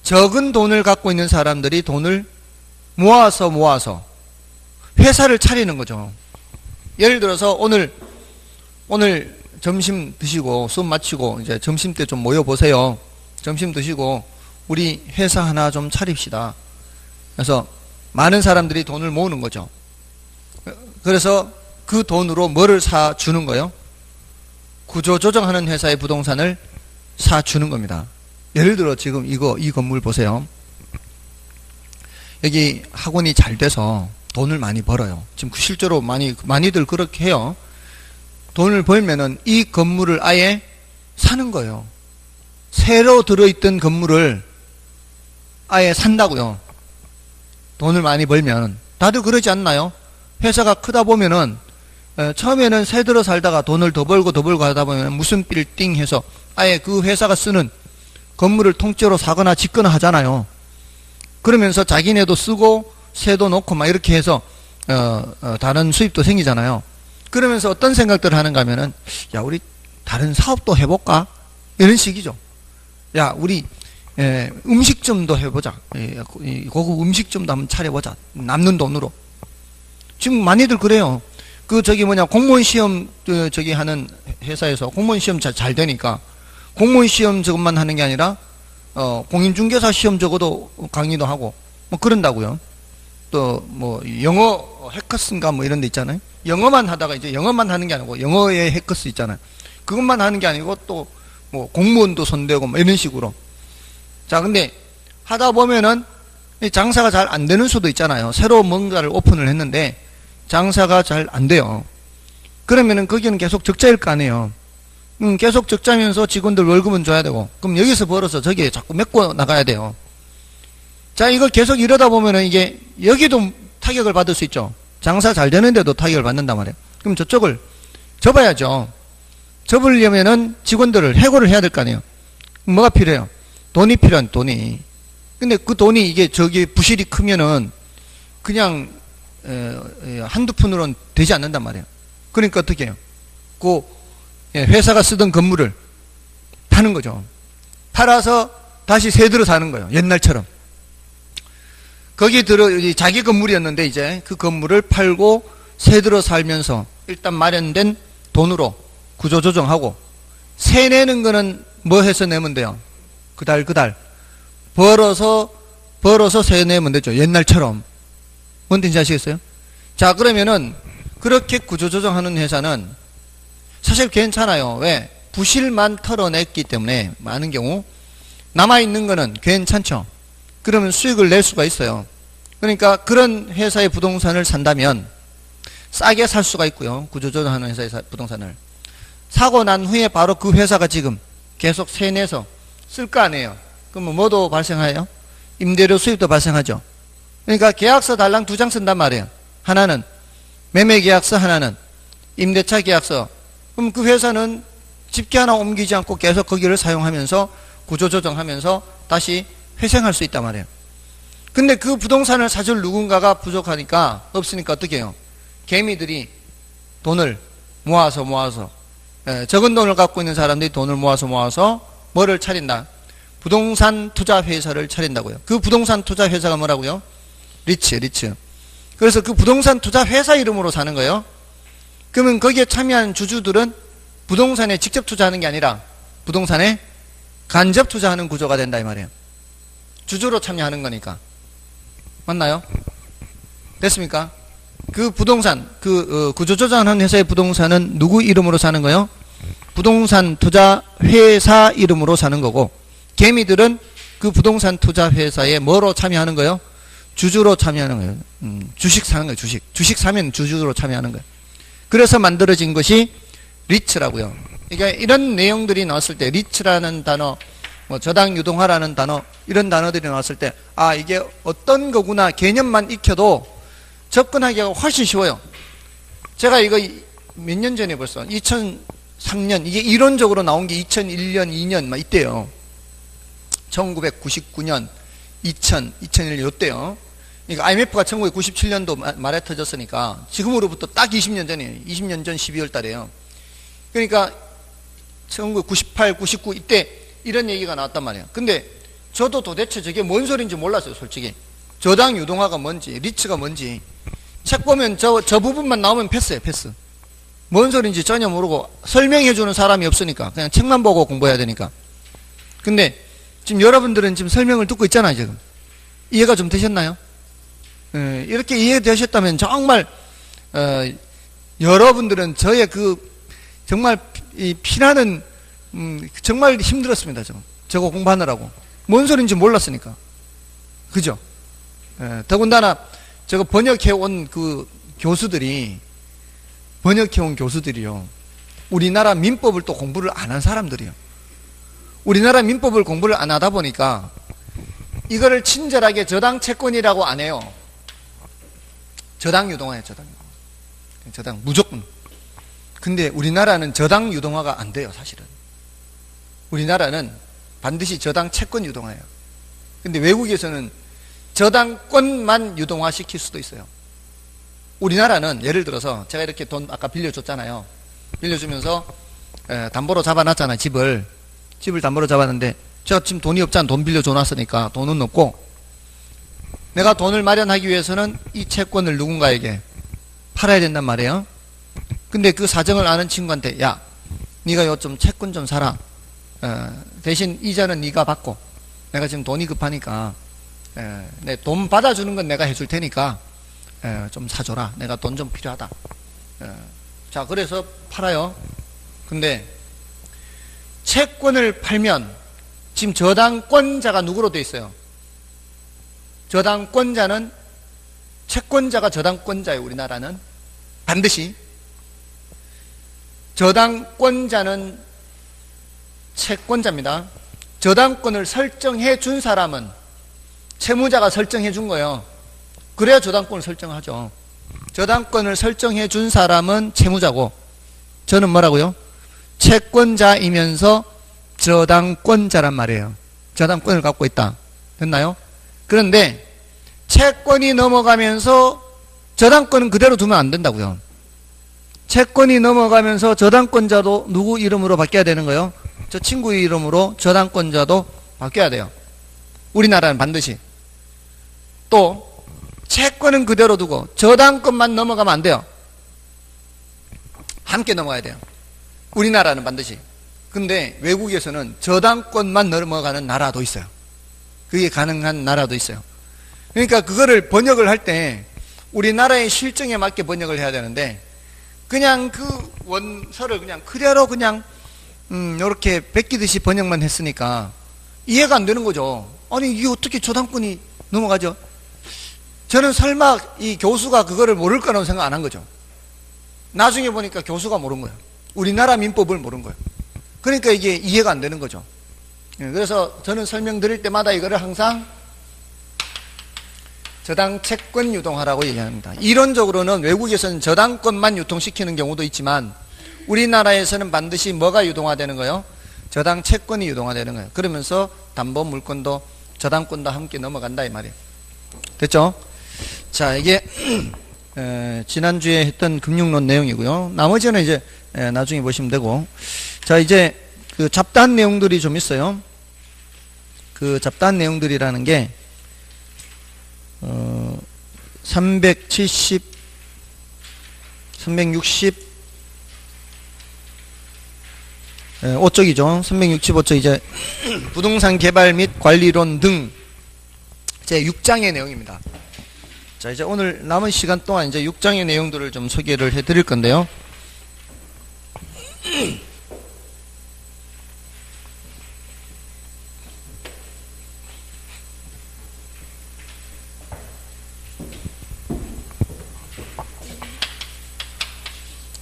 적은 돈을 갖고 있는 사람들이 돈을 모아서 회사를 차리는 거죠. 예를 들어서 오늘 점심 드시고 수업 마치고 이제 점심 때 좀 모여 보세요. 점심 드시고 우리 회사 하나 좀 차립시다. 그래서 많은 사람들이 돈을 모으는 거죠. 그래서 그 돈으로 뭐를 사 주는 거예요? 구조 조정하는 회사의 부동산을 사 주는 겁니다. 예를 들어 지금 이 건물 보세요. 여기 학원이 잘 돼서 돈을 많이 벌어요. 지금 실제로 많이들 그렇게 해요. 돈을 벌면은 이 건물을 아예 사는 거예요. 새로 들어있던 건물을 아예 산다고요. 돈을 많이 벌면. 다들 그러지 않나요? 회사가 크다 보면은 처음에는 새 들어 살다가 돈을 더 벌고 하다 보면 무슨 빌딩 해서 아예 그 회사가 쓰는 건물을 통째로 사거나 짓거나 하잖아요. 그러면서 자기네도 쓰고 새도 놓고 막 이렇게 해서 다른 수입도 생기잖아요. 그러면서 어떤 생각들을 하는가 하면은 야, 우리 다른 사업도 해볼까? 이런 식이죠. 야, 우리 음식점도 해보자. 고급 음식점도 한번 차려보자. 남는 돈으로. 지금 많이들 그래요. 공무원 시험 하는 회사에서 공무원 시험 잘 되니까 공무원 시험 저것만 하는 게 아니라 공인중개사 시험 적어도 강의도 하고 뭐 그런다고요. 또 뭐 영어 해커스인가 뭐 이런 데 있잖아요. 영어만 하다가 이제 영어만 하는 게 아니고 영어의 해커스 있잖아요. 그것만 하는 게 아니고 또 뭐 공무원도 손대고 뭐 이런 식으로. 자, 근데 하다 보면은 장사가 잘 안 되는 수도 있잖아요. 새로 뭔가를 오픈을 했는데 장사가 잘 안 돼요. 그러면은 거기는 계속 적자일 거 아니에요. 계속 적자면서 직원들 월급은 줘야 되고, 그럼 여기서 벌어서 저기에 자꾸 메꿔 나가야 돼요. 자, 이거 계속 이러다 보면은 이게 여기도 타격을 받을 수 있죠. 장사 잘 되는데도 타격을 받는단 말이에요. 그럼 저쪽을 접어야죠. 접으려면은 직원들을 해고를 해야 될 거 아니에요. 뭐가 필요해요? 돈이 필요한 돈이. 근데 그 돈이 이게 부실이 크면은 그냥 한두 푼으로는 되지 않는단 말이에요. 그러니까 어떻게 해요? 회사가 쓰던 건물을 파는 거죠. 팔아서 다시 새 들어 사는 거예요. 옛날처럼. 거기 자기 건물이었는데 이제 그 건물을 팔고 새 들어 살면서 일단 마련된 돈으로 구조조정하고, 세 내는 거는 뭐 해서 내면 돼요? 그 달 벌어서 벌어서 세내면 되죠. 옛날처럼. 뭔 뜻인지 아시겠어요? 자, 그러면은 그렇게 구조조정하는 회사는 사실 괜찮아요. 왜? 부실만 털어냈기 때문에 많은 경우 남아있는 거는 괜찮죠. 그러면 수익을 낼 수가 있어요. 그러니까 그런 회사의 부동산을 산다면 싸게 살 수가 있고요. 구조조정하는 회사의 부동산을 사고 난 후에 바로 그 회사가 지금 계속 세내서 쓸 거 아니에요. 그러면 뭐도 발생해요? 임대료 수입도 발생하죠. 그러니까 계약서 달랑 2장 쓴단 말이에요. 하나는 매매계약서, 하나는 임대차 계약서. 그럼 그 회사는 집게 하나 옮기지 않고 계속 거기를 사용하면서 구조조정하면서 다시 회생할 수 있단 말이에요. 근데 그 부동산을 사줄 누군가가 부족하니까, 없으니까 어떻게 해요? 개미들이 돈을 모아서 적은 돈을 갖고 있는 사람들이 돈을 모아서 뭐를 차린다? 부동산 투자 회사를 차린다고요. 그 부동산 투자 회사가 뭐라고요? 리츠. 그래서 그 부동산 투자 회사 이름으로 사는 거예요. 그러면 거기에 참여한 주주들은 부동산에 직접 투자하는 게 아니라 부동산에 간접 투자하는 구조가 된다 이 말이에요. 주주로 참여하는 거니까. 맞나요? 됐습니까? 그 부동산, 구조조정하는 회사의 부동산은 누구 이름으로 사는 거예요? 부동산 투자 회사 이름으로 사는 거고, 개미들은 그 부동산 투자 회사에 뭐로 참여하는 거예요? 주주로 참여하는 거예요. 주식 사는 거예요. 주식 사면 주주로 참여하는 거예요. 그래서 만들어진 것이 리츠라고요. 그러니까 이런 내용들이 나왔을 때 리츠라는 단어, 뭐 저당 유동화라는 단어, 이런 단어들이 나왔을 때 아, 이게 어떤 거구나 개념만 익혀도 접근하기가 훨씬 쉬워요. 제가 이거 몇 년 전에 벌써 2003년 이게 이론적으로 나온 게 2001년, 2년 막 이때요. 1999년, 2000, 2001년 이때요. 그러니까 IMF가 1997년도 말에 터졌으니까 지금으로부터 딱 20년 전이에요. 20년 전 12월 달에요. 그러니까 1998, 99 이때 이런 얘기가 나왔단 말이에요. 근데 저도 도대체 저게 뭔 소리인지 몰랐어요, 솔직히. 저당 유동화가 뭔지, 리츠가 뭔지. 책 보면 저 부분만 나오면 패스예요, 패스. 뭔 소리인지 전혀 모르고 설명해주는 사람이 없으니까 그냥 책만 보고 공부해야 되니까. 근데 지금 여러분들은 지금 설명을 듣고 있잖아요, 지금. 이해가 좀 되셨나요? 이렇게 이해되셨다면 정말 여러분들은 저의 그 정말 이 피나는 정말 힘들었습니다. 저거 공부하느라고. 뭔 소리인지 몰랐으니까. 그죠? 더군다나 저거 번역해온 그 교수들이요. 우리나라 민법을 또 공부를 안 한 사람들이요. 우리나라 민법을 공부를 안 하다 보니까 이거를 친절하게 저당 채권이라고 안 해요. 저당 유동화예요, 저당 무조건. 근데 우리나라는 저당 유동화가 안 돼요, 사실은. 우리나라는 반드시 저당 채권 유동화예요. 근데 외국에서는 저당권만 유동화 시킬 수도 있어요. 우리나라는 예를 들어서 제가 이렇게 돈 아까 빌려줬잖아요. 빌려주면서 담보로 잡아놨잖아요, 집을 담보로 잡았는데 제가 지금 돈이 없잖아. 돈 빌려줘놨으니까 돈은 없고 내가 돈을 마련하기 위해서는 이 채권을 누군가에게 팔아야 된단 말이에요. 근데 그 사정을 아는 친구한테 야, 네가 요 좀 채권 좀 사라. 대신 이자는 네가 받고 내가 지금 돈이 급하니까 내 돈 받아주는 건 내가 해줄 테니까 좀 사줘라. 내가 돈 좀 필요하다. 자, 그래서 팔아요. 근데 채권을 팔면 지금 저당권자가 누구로 돼 있어요? 저당권자는 채권자가 저당권자예요. 우리나라는 반드시. 저당권자는 채권자입니다. 저당권을 설정해 준 사람은 채무자가 설정해 준 거예요. 그래야 저당권을 설정하죠. 저당권을 설정해 준 사람은 채무자고 저는 뭐라고요? 채권자이면서 저당권자란 말이에요. 저당권을 갖고 있다. 됐나요? 그런데 채권이 넘어가면서 저당권은 그대로 두면 안 된다고요. 채권이 넘어가면서 저당권자도 누구 이름으로 바뀌어야 되는 거예요? 저 친구 이름으로 저당권자도 바뀌어야 돼요. 우리나라는 반드시. 또 채권은 그대로 두고 저당권만 넘어가면 안 돼요. 함께 넘어가야 돼요. 우리나라는 반드시. 근데 외국에서는 저당권만 넘어가는 나라도 있어요. 그게 가능한 나라도 있어요. 그러니까 그거를 번역을 할 때 우리나라의 실정에 맞게 번역을 해야 되는데 그냥 그 원서를 그냥 그대로 그냥 이렇게 베끼듯이 번역만 했으니까 이해가 안 되는 거죠. 아니 이게 어떻게 저당권이 넘어가죠? 저는 설마 이 교수가 그거를 모를 거라고 생각 안 한 거죠. 나중에 보니까 교수가 모른 거예요. 우리나라 민법을 모른 거예요. 그러니까 이게 이해가 안 되는 거죠. 그래서 저는 설명드릴 때마다 이거를 항상 저당 채권 유동화라고 얘기합니다. 이론적으로는 외국에서는 저당권만 유통시키는 경우도 있지만 우리나라에서는 반드시 뭐가 유동화되는 거예요? 저당 채권이 유동화되는 거예요. 그러면서 담보 물권도 저당권도 함께 넘어간다 이 말이에요. 됐죠? 자, 이게 지난주에 했던 금융론 내용이고요. 나머지는 이제 나중에 보시면 되고. 자, 이제 그 잡다한 내용들이 좀 있어요. 그 잡다한 내용들이라는 게 370, 360 5쪽이죠. 365쪽 이제 부동산 개발 및 관리론 등 제 6장의 내용입니다. 자, 이제 오늘 남은 시간 동안 이제 6장의 내용들을 좀 소개를 해 드릴 건데요.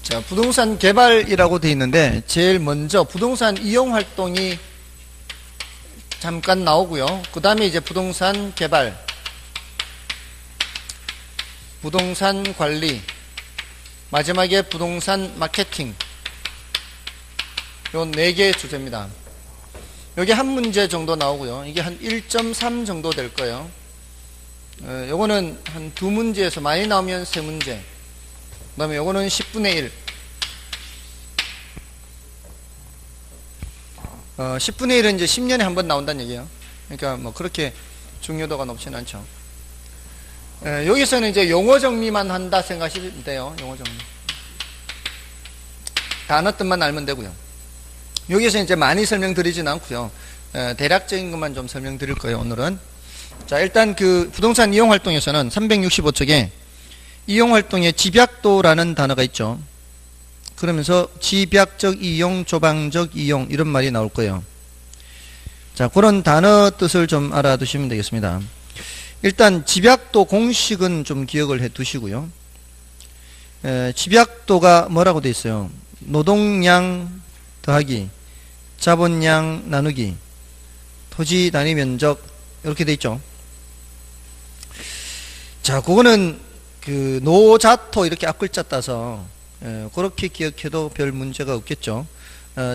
자, 부동산 개발이라고 되어 있는데 제일 먼저 부동산 이용 활동이 잠깐 나오고요. 그 다음에 이제 부동산 개발, 부동산 관리, 마지막에 부동산 마케팅, 요 4개 주제입니다. 여기 한 문제 정도 나오고요. 이게 한 1.3 정도 될 거예요. 요거는 한 2문제에서 많이 나오면 3문제. 그 다음에 요거는 10분의 1. 10분의 1은 이제 10년에 한 번 나온다는 얘기예요. 그러니까 뭐 그렇게 중요도가 높지는 않죠. 여기서는 이제 용어 정리만 한다 생각하시면 돼요. 용어 정리. 단어 뜻만 알면 되고요. 여기서 이제 많이 설명드리진 않고요. 대략적인 것만 좀 설명드릴 거예요, 오늘은. 자, 일단 그 부동산 이용 활동에서는 365쪽에 이용 활동의 집약도라는 단어가 있죠. 그러면서 집약적 이용, 조방적 이용 이런 말이 나올 거예요. 자, 그런 단어 뜻을 좀 알아두시면 되겠습니다. 일단 집약도 공식은 좀 기억을 해 두시고요. 집약도가 뭐라고 되어 있어요? 노동량 더하기 자본량 나누기 토지 단위 면적 이렇게 되어 있죠. 자, 그거는 그 노자토 이렇게 앞글자 따서 그렇게 기억해도 별 문제가 없겠죠.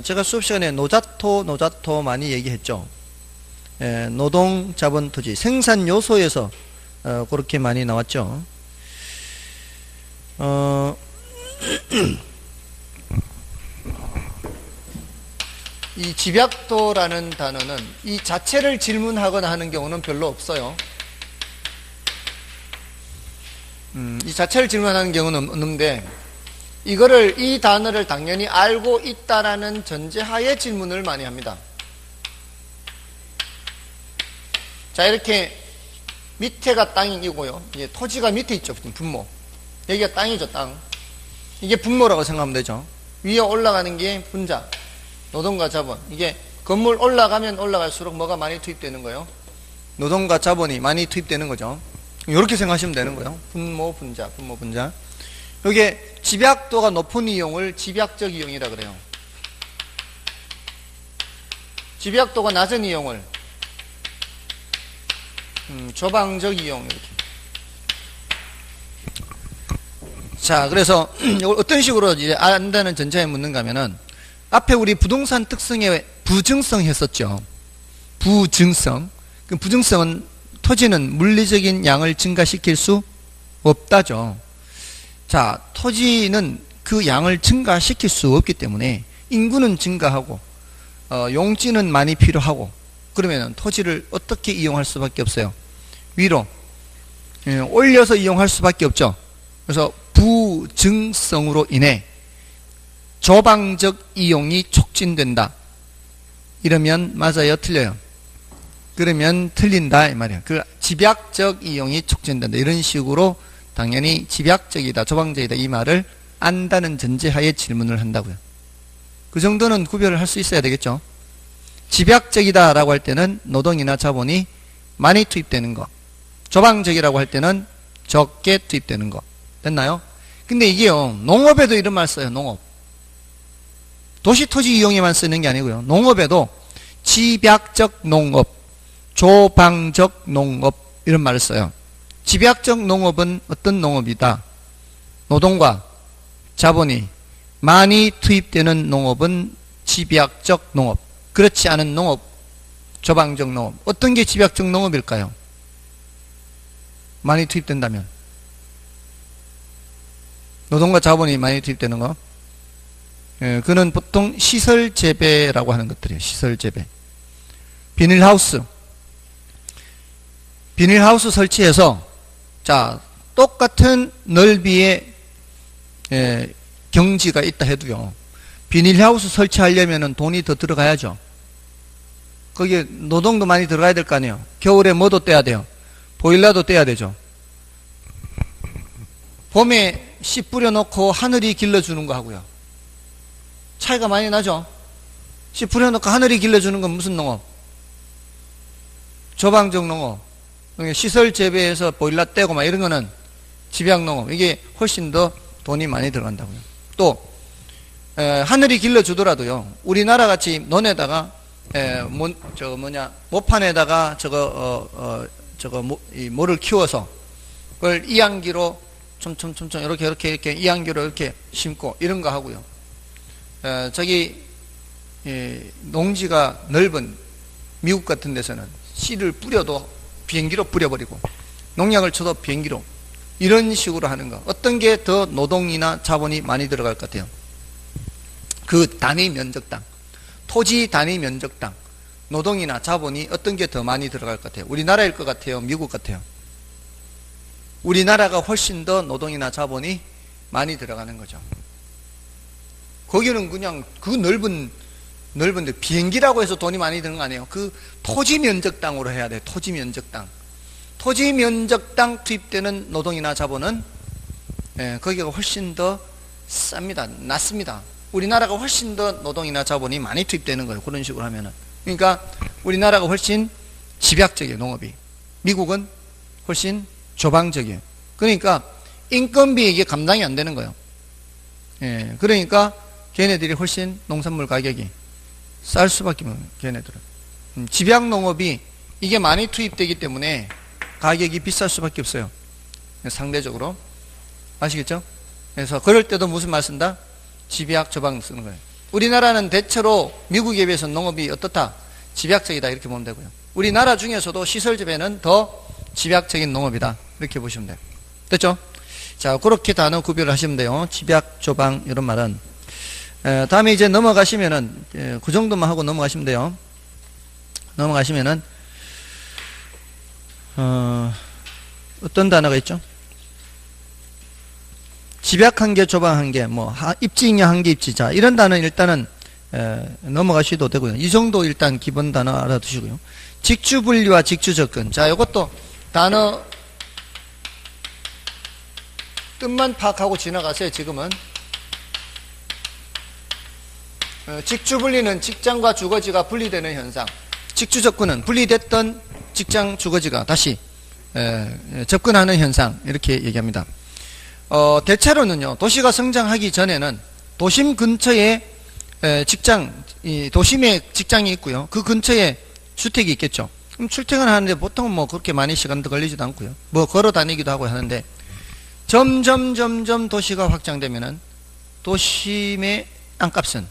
제가 수업 시간에 노자토 많이 얘기했죠. 노동, 자본, 토지, 생산 요소에서 그렇게 많이 나왔죠. 이 집약도라는 단어는 이 자체를 질문하거나 하는 경우는 별로 없어요. 이 자체를 질문하는 경우는 없는데 이거를 이 단어를 당연히 알고 있다라는 전제하에 질문을 많이 합니다. 자, 이렇게 밑에가 땅이고요. 이게 토지가 밑에 있죠. 분모. 여기가 땅이죠, 땅. 이게 분모라고 생각하면 되죠. 위에 올라가는 게 분자, 노동과 자본. 이게 건물 올라가면 올라갈수록 뭐가 많이 투입되는 거예요? 노동과 자본이 많이 투입되는 거죠. 이렇게 생각하시면 되는 거예요. 분모, 분자, 분모, 분자. 이게 집약도가 높은 이용을 집약적 이용이라 그래요. 집약도가 낮은 이용을 조방적 이용 이렇게. 자, 그래서 이걸 어떤 식으로 이제 안다는 전제에 묻는가 하면은 앞에 우리 부동산 특성에 부증성 했었죠. 부증성. 그 부증성은 토지는 물리적인 양을 증가시킬 수 없다죠. 자, 토지는 그 양을 증가시킬 수 없기 때문에 인구는 증가하고 용지는 많이 필요하고 그러면 토지를 어떻게 이용할 수밖에 없어요? 위로 올려서 이용할 수밖에 없죠. 그래서 부증성으로 인해 조방적 이용이 촉진된다. 이러면 맞아요? 틀려요? 그러면 틀린다 이 말이야. 그 집약적 이용이 촉진된다. 이런 식으로 당연히 집약적이다, 조방적이다 이 말을 안다는 전제하에 질문을 한다고요. 그 정도는 구별을 할 수 있어야 되겠죠. 집약적이다 라고 할 때는 노동이나 자본이 많이 투입되는 거, 조방적이라고 할 때는 적게 투입되는 거. 됐나요? 근데 이게요, 농업에도 이런 말 써요. 농업. 도시 토지 이용에만 쓰는 게 아니고요. 농업에도 집약적 농업, 조방적 농업 이런 말을 써요. 집약적 농업은 어떤 농업이다? 노동과 자본이 많이 투입되는 농업은 집약적 농업. 그렇지 않은 농업, 조방적 농업. 어떤 게 집약적 농업일까요? 많이 투입된다면. 노동과 자본이 많이 투입되는 거. 그는 보통 시설 재배라고 하는 것들이에요. 시설 재배. 비닐하우스. 비닐하우스 설치해서 자, 똑같은 넓이의 경지가 있다 해도요. 비닐하우스 설치하려면 돈이 더 들어가야죠. 거기에 노동도 많이 들어가야 될 거 아니에요. 겨울에 뭐도 떼야 돼요. 보일러도 떼야 되죠. 봄에 씨 뿌려놓고 하늘이 길러주는 거 하고요. 차이가 많이 나죠. 씨 뿌려놓고 하늘이 길러주는 건 무슨 농업? 조방적 농업. 시설 재배해서 보일러 떼고 막 이런 거는 집약 농업. 이게 훨씬 더 돈이 많이 들어간다고요. 또 하늘이 길러주더라도요. 우리나라 같이 논에다가 모판에다가 모를 키워서 그걸 이항기로 촘촘 이렇게 이항기로 이렇게 심고 이런 거 하고요. 농지가 넓은 미국 같은 데서는 씨를 뿌려도 비행기로 뿌려버리고 농약을 쳐도 비행기로 이런 식으로 하는 거. 어떤 게 더 노동이나 자본이 많이 들어갈 것 같아요? 그 단위 면적당, 토지 단위 면적당, 노동이나 자본이 어떤 게 더 많이 들어갈 것 같아요? 우리나라일 것 같아요? 미국 같아요? 우리나라가 훨씬 더 노동이나 자본이 많이 들어가는 거죠. 거기는 그냥 그 넓은데 비행기라고 해서 돈이 많이 드는 거 아니에요. 그 토지 면적당으로 해야 돼요. 토지 면적당. 토지 면적당 투입되는 노동이나 자본은 거기가 훨씬 더 쌉니다. 낮습니다. 우리나라가 훨씬 더 노동이나 자본이 많이 투입되는 거예요. 그런 식으로 하면은. 그러니까 우리나라가 훨씬 집약적이에요. 농업이. 미국은 훨씬 조방적이에요. 그러니까 인건비 이게 감당이 안 되는 거예요. 그러니까 걔네들이 훨씬 농산물 가격이 쌀 수밖에 없는 걔네들은. 집약 농업이 이게 많이 투입되기 때문에 가격이 비쌀 수밖에 없어요. 상대적으로. 아시겠죠? 그래서 그럴 때도 무슨 말 쓴다? 집약 조방 쓰는 거예요. 우리나라는 대체로 미국에 비해서 농업이 어떻다? 집약적이다 이렇게 보면 되고요. 우리나라 중에서도 시설 재배는 더 집약적인 농업이다 이렇게 보시면 돼요. 됐죠? 자, 그렇게 단어 구별을 하시면 돼요. 집약, 조방 이런 말은. 다음에 이제 넘어가시면은 그 정도만 하고 넘어가시면 돼요. 넘어가시면은 어떤 단어가 있죠? 집약 한 개, 조방 한 개, 입지잉여 한 개, 입지자 이런 단어는 일단은 넘어가셔도 되고요. 이 정도 일단 기본 단어 알아두시고요. 직주분리와 직주접근. 자, 이것도 단어 뜻만 파악하고 지나가세요. 지금은 직주분리는 직장과 주거지가 분리되는 현상, 직주접근은 분리됐던 직장, 주거지가 다시 접근하는 현상 이렇게 얘기합니다. 대체로는요, 도시가 성장하기 전에는 도심 근처에 도심에 직장이 있고요. 그 근처에 주택이 있겠죠. 그럼 출퇴근하는데 보통은 그렇게 많이 시간도 걸리지도 않고요. 걸어 다니기도 하고 하는데 점점 도시가 확장되면은 도심의 땅값은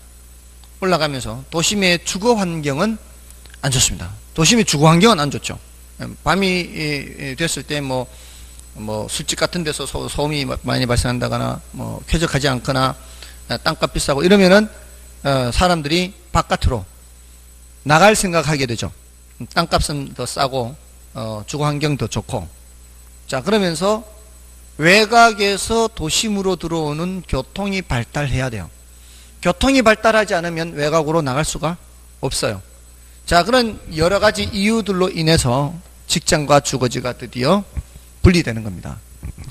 올라가면서 도심의 주거 환경은 안 좋습니다. 도심의 주거 환경은 안 좋죠. 밤이 됐을 때 술집 같은 데서 소음이 많이 발생한다거나 쾌적하지 않거나 땅값 비싸고 이러면은 사람들이 바깥으로 나갈 생각하게 되죠. 땅값은 더 싸고 주거 환경 더 좋고. 자, 그러면서 외곽에서 도심으로 들어오는 교통이 발달해야 돼요. 교통이 발달하지 않으면 외곽으로 나갈 수가 없어요. 자, 그런 여러 가지 이유들로 인해서 직장과 주거지가 드디어 분리되는 겁니다.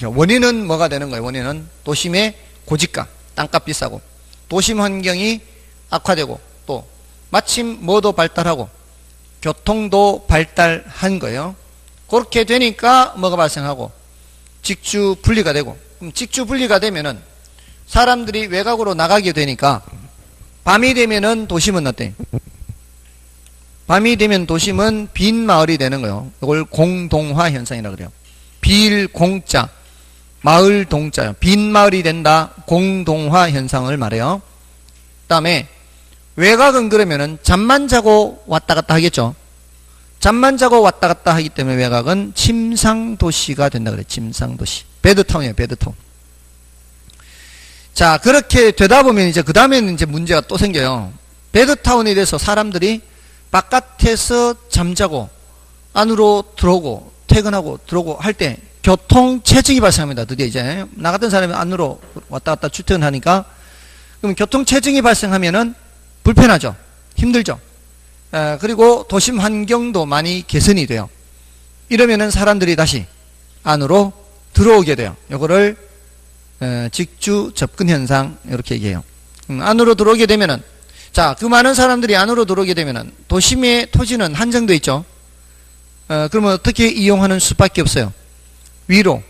원인은 뭐가 되는 거예요? 원인은 도심의 고집가, 땅값 비싸고, 도심 환경이 악화되고, 또 마침 뭐도 발달하고 교통도 발달한 거예요. 그렇게 되니까 뭐가 발생하고 직주 분리가 되고, 그럼 직주 분리가 되면은 사람들이 외곽으로 나가게 되니까 밤이 되면은 도심은 어때? 밤이 되면 도심은 빈 마을이 되는 거예요. 이걸 공동화 현상이라고 그래요. 빌 공자, 마을 동자요. 빈 마을이 된다. 공동화 현상을 말해요. 그 다음에 외곽은 그러면은 잠만 자고 왔다 갔다 하겠죠. 잠만 자고 왔다 갔다 하기 때문에 외곽은 침상도시가 된다 그래요. 침상도시. 배드타운이에요. 배드타운. 자, 그렇게 되다 보면 이제 그 다음에는 이제 문제가 또 생겨요. 배드타운이 돼서 사람들이 바깥에서 잠자고 안으로 들어오고 퇴근하고 들어오고 할 때 교통체증이 발생합니다. 드디어 이제 나 같은 사람이 안으로 왔다 갔다 출퇴근하니까, 그럼 교통체증이 발생하면은 불편하죠. 힘들죠. 그리고 도심 환경도 많이 개선이 돼요. 이러면은 사람들이 다시 안으로 들어오게 돼요. 이거를 직주 접근 현상 이렇게 얘기해요. 안으로 들어오게 되면은, 자, 그 많은 사람들이 안으로 들어오게 되면은 도심의 토지는 한정되어 있죠. 그러면 어떻게 이용하는 수밖에 없어요? 위로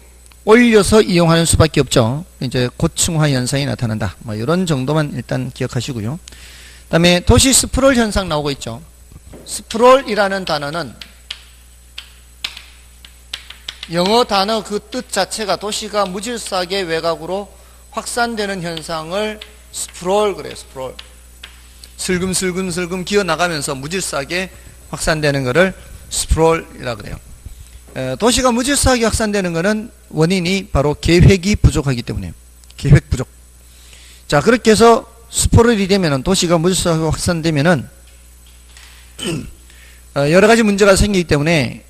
올려서 이용하는 수밖에 없죠. 이제 고층화 현상이 나타난다. 뭐 이런 정도만 일단 기억하시고요. 그 다음에 도시 스프롤 현상 나오고 있죠. 스프롤이라는 단어는 영어 단어 그 뜻 자체가 도시가 무질서하게 외곽으로 확산되는 현상을 스프롤 그래요. 스프롤. 슬금슬금 기어 나가면서 무질서하게 확산되는 것을 스프롤이라고 그래요. 도시가 무질서하게 확산되는 것은 원인이 바로 계획이 부족하기 때문에, 계획 부족. 자, 그렇게 해서 스프롤이 되면은, 도시가 무질서하게 확산되면은 여러 가지 문제가 생기기 때문에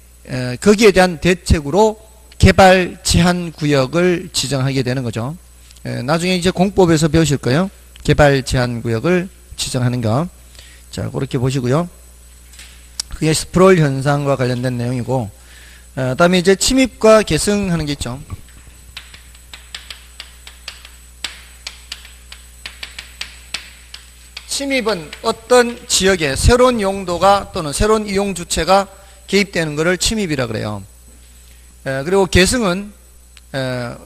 거기에 대한 대책으로 개발 제한 구역을 지정하게 되는 거죠. 나중에 이제 공법에서 배우실 거예요. 개발 제한 구역을 지정하는 거. 자, 그렇게 보시고요. 그게 스프롤 현상과 관련된 내용이고, 다음에 이제 침입과 계승하는 게 있죠. 침입은 어떤 지역에 새로운 용도가 또는 새로운 이용 주체가 개입되는 것을 침입이라 그래요. 그리고 계승은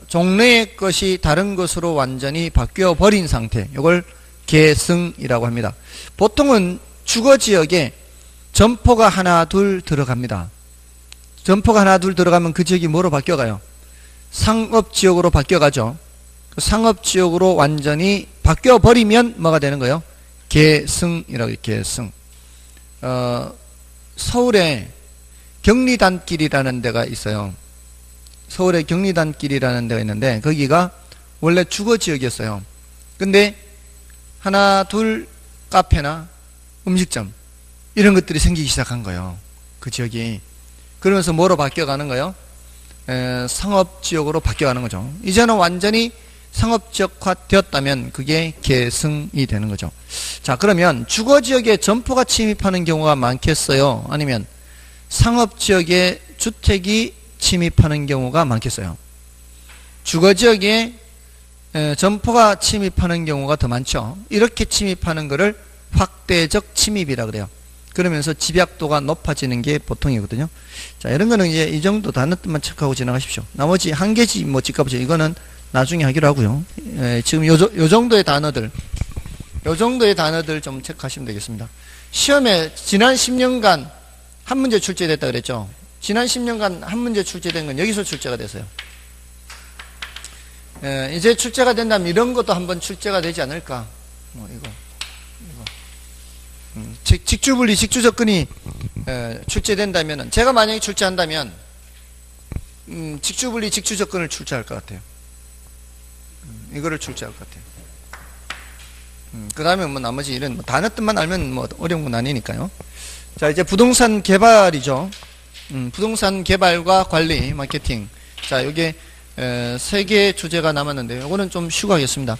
종래의 것이 다른 것으로 완전히 바뀌어 버린 상태, 이걸 계승이라고 합니다. 보통은 주거지역에 점포가 하나 둘 들어갑니다. 점포가 하나 둘 들어가면 그 지역이 뭐로 바뀌어가요? 상업지역으로 바뀌어가죠. 상업지역으로 완전히 바뀌어버리면 뭐가 되는 거예요? 계승이라고 해요. 계승. 서울에 경리단길이라는 데가 있어요. 서울에 경리단길이라는 데가 있는데 거기가 원래 주거지역이었어요. 근데 하나 둘 카페나 음식점 이런 것들이 생기기 시작한 거예요. 그 지역이. 그러면서 뭐로 바뀌어가는 거예요? 상업지역으로 바뀌어가는 거죠. 이제는 완전히 상업지역화 되었다면 그게 계승이 되는 거죠. 자, 그러면 주거지역에 점포가 침입하는 경우가 많겠어요? 아니면 상업지역에 주택이 침입하는 경우가 많겠어요? 주거지역에 점포가 침입하는 경우가 더 많죠. 이렇게 침입하는 것을 확대적 침입이라 그래요. 그러면서 집약도가 높아지는 게 보통이거든요. 자, 이런 거는 이제 이 정도 단어들만 체크하고 지나가십시오. 나머지 한 개지 뭐 직가보죠. 이거는 나중에 하기로 하고요. 지금 요 정도의 단어들, 좀 체크하시면 되겠습니다. 시험에 지난 10년간 한 문제 출제됐다 그랬죠. 지난 10년간 한 문제 출제된 건 여기서 출제가 됐어요. 이제 출제가 된다면 이런 것도 한번 출제가 되지 않을까. 이거. 직주분리, 직주접근이 출제된다면, 제가 만약에 출제한다면 직주분리, 직주접근을 출제할 것 같아요. 이거를 출제할 것 같아요. 그 다음에 뭐 나머지 이런 단어 뜻만 알면 뭐 어려운 건 아니니까요. 자, 이제 부동산 개발이죠. 부동산 개발과 관리, 마케팅. 자, 여기에 세 개의 주제가 남았는데 요거는 좀 쉬고 하겠습니다.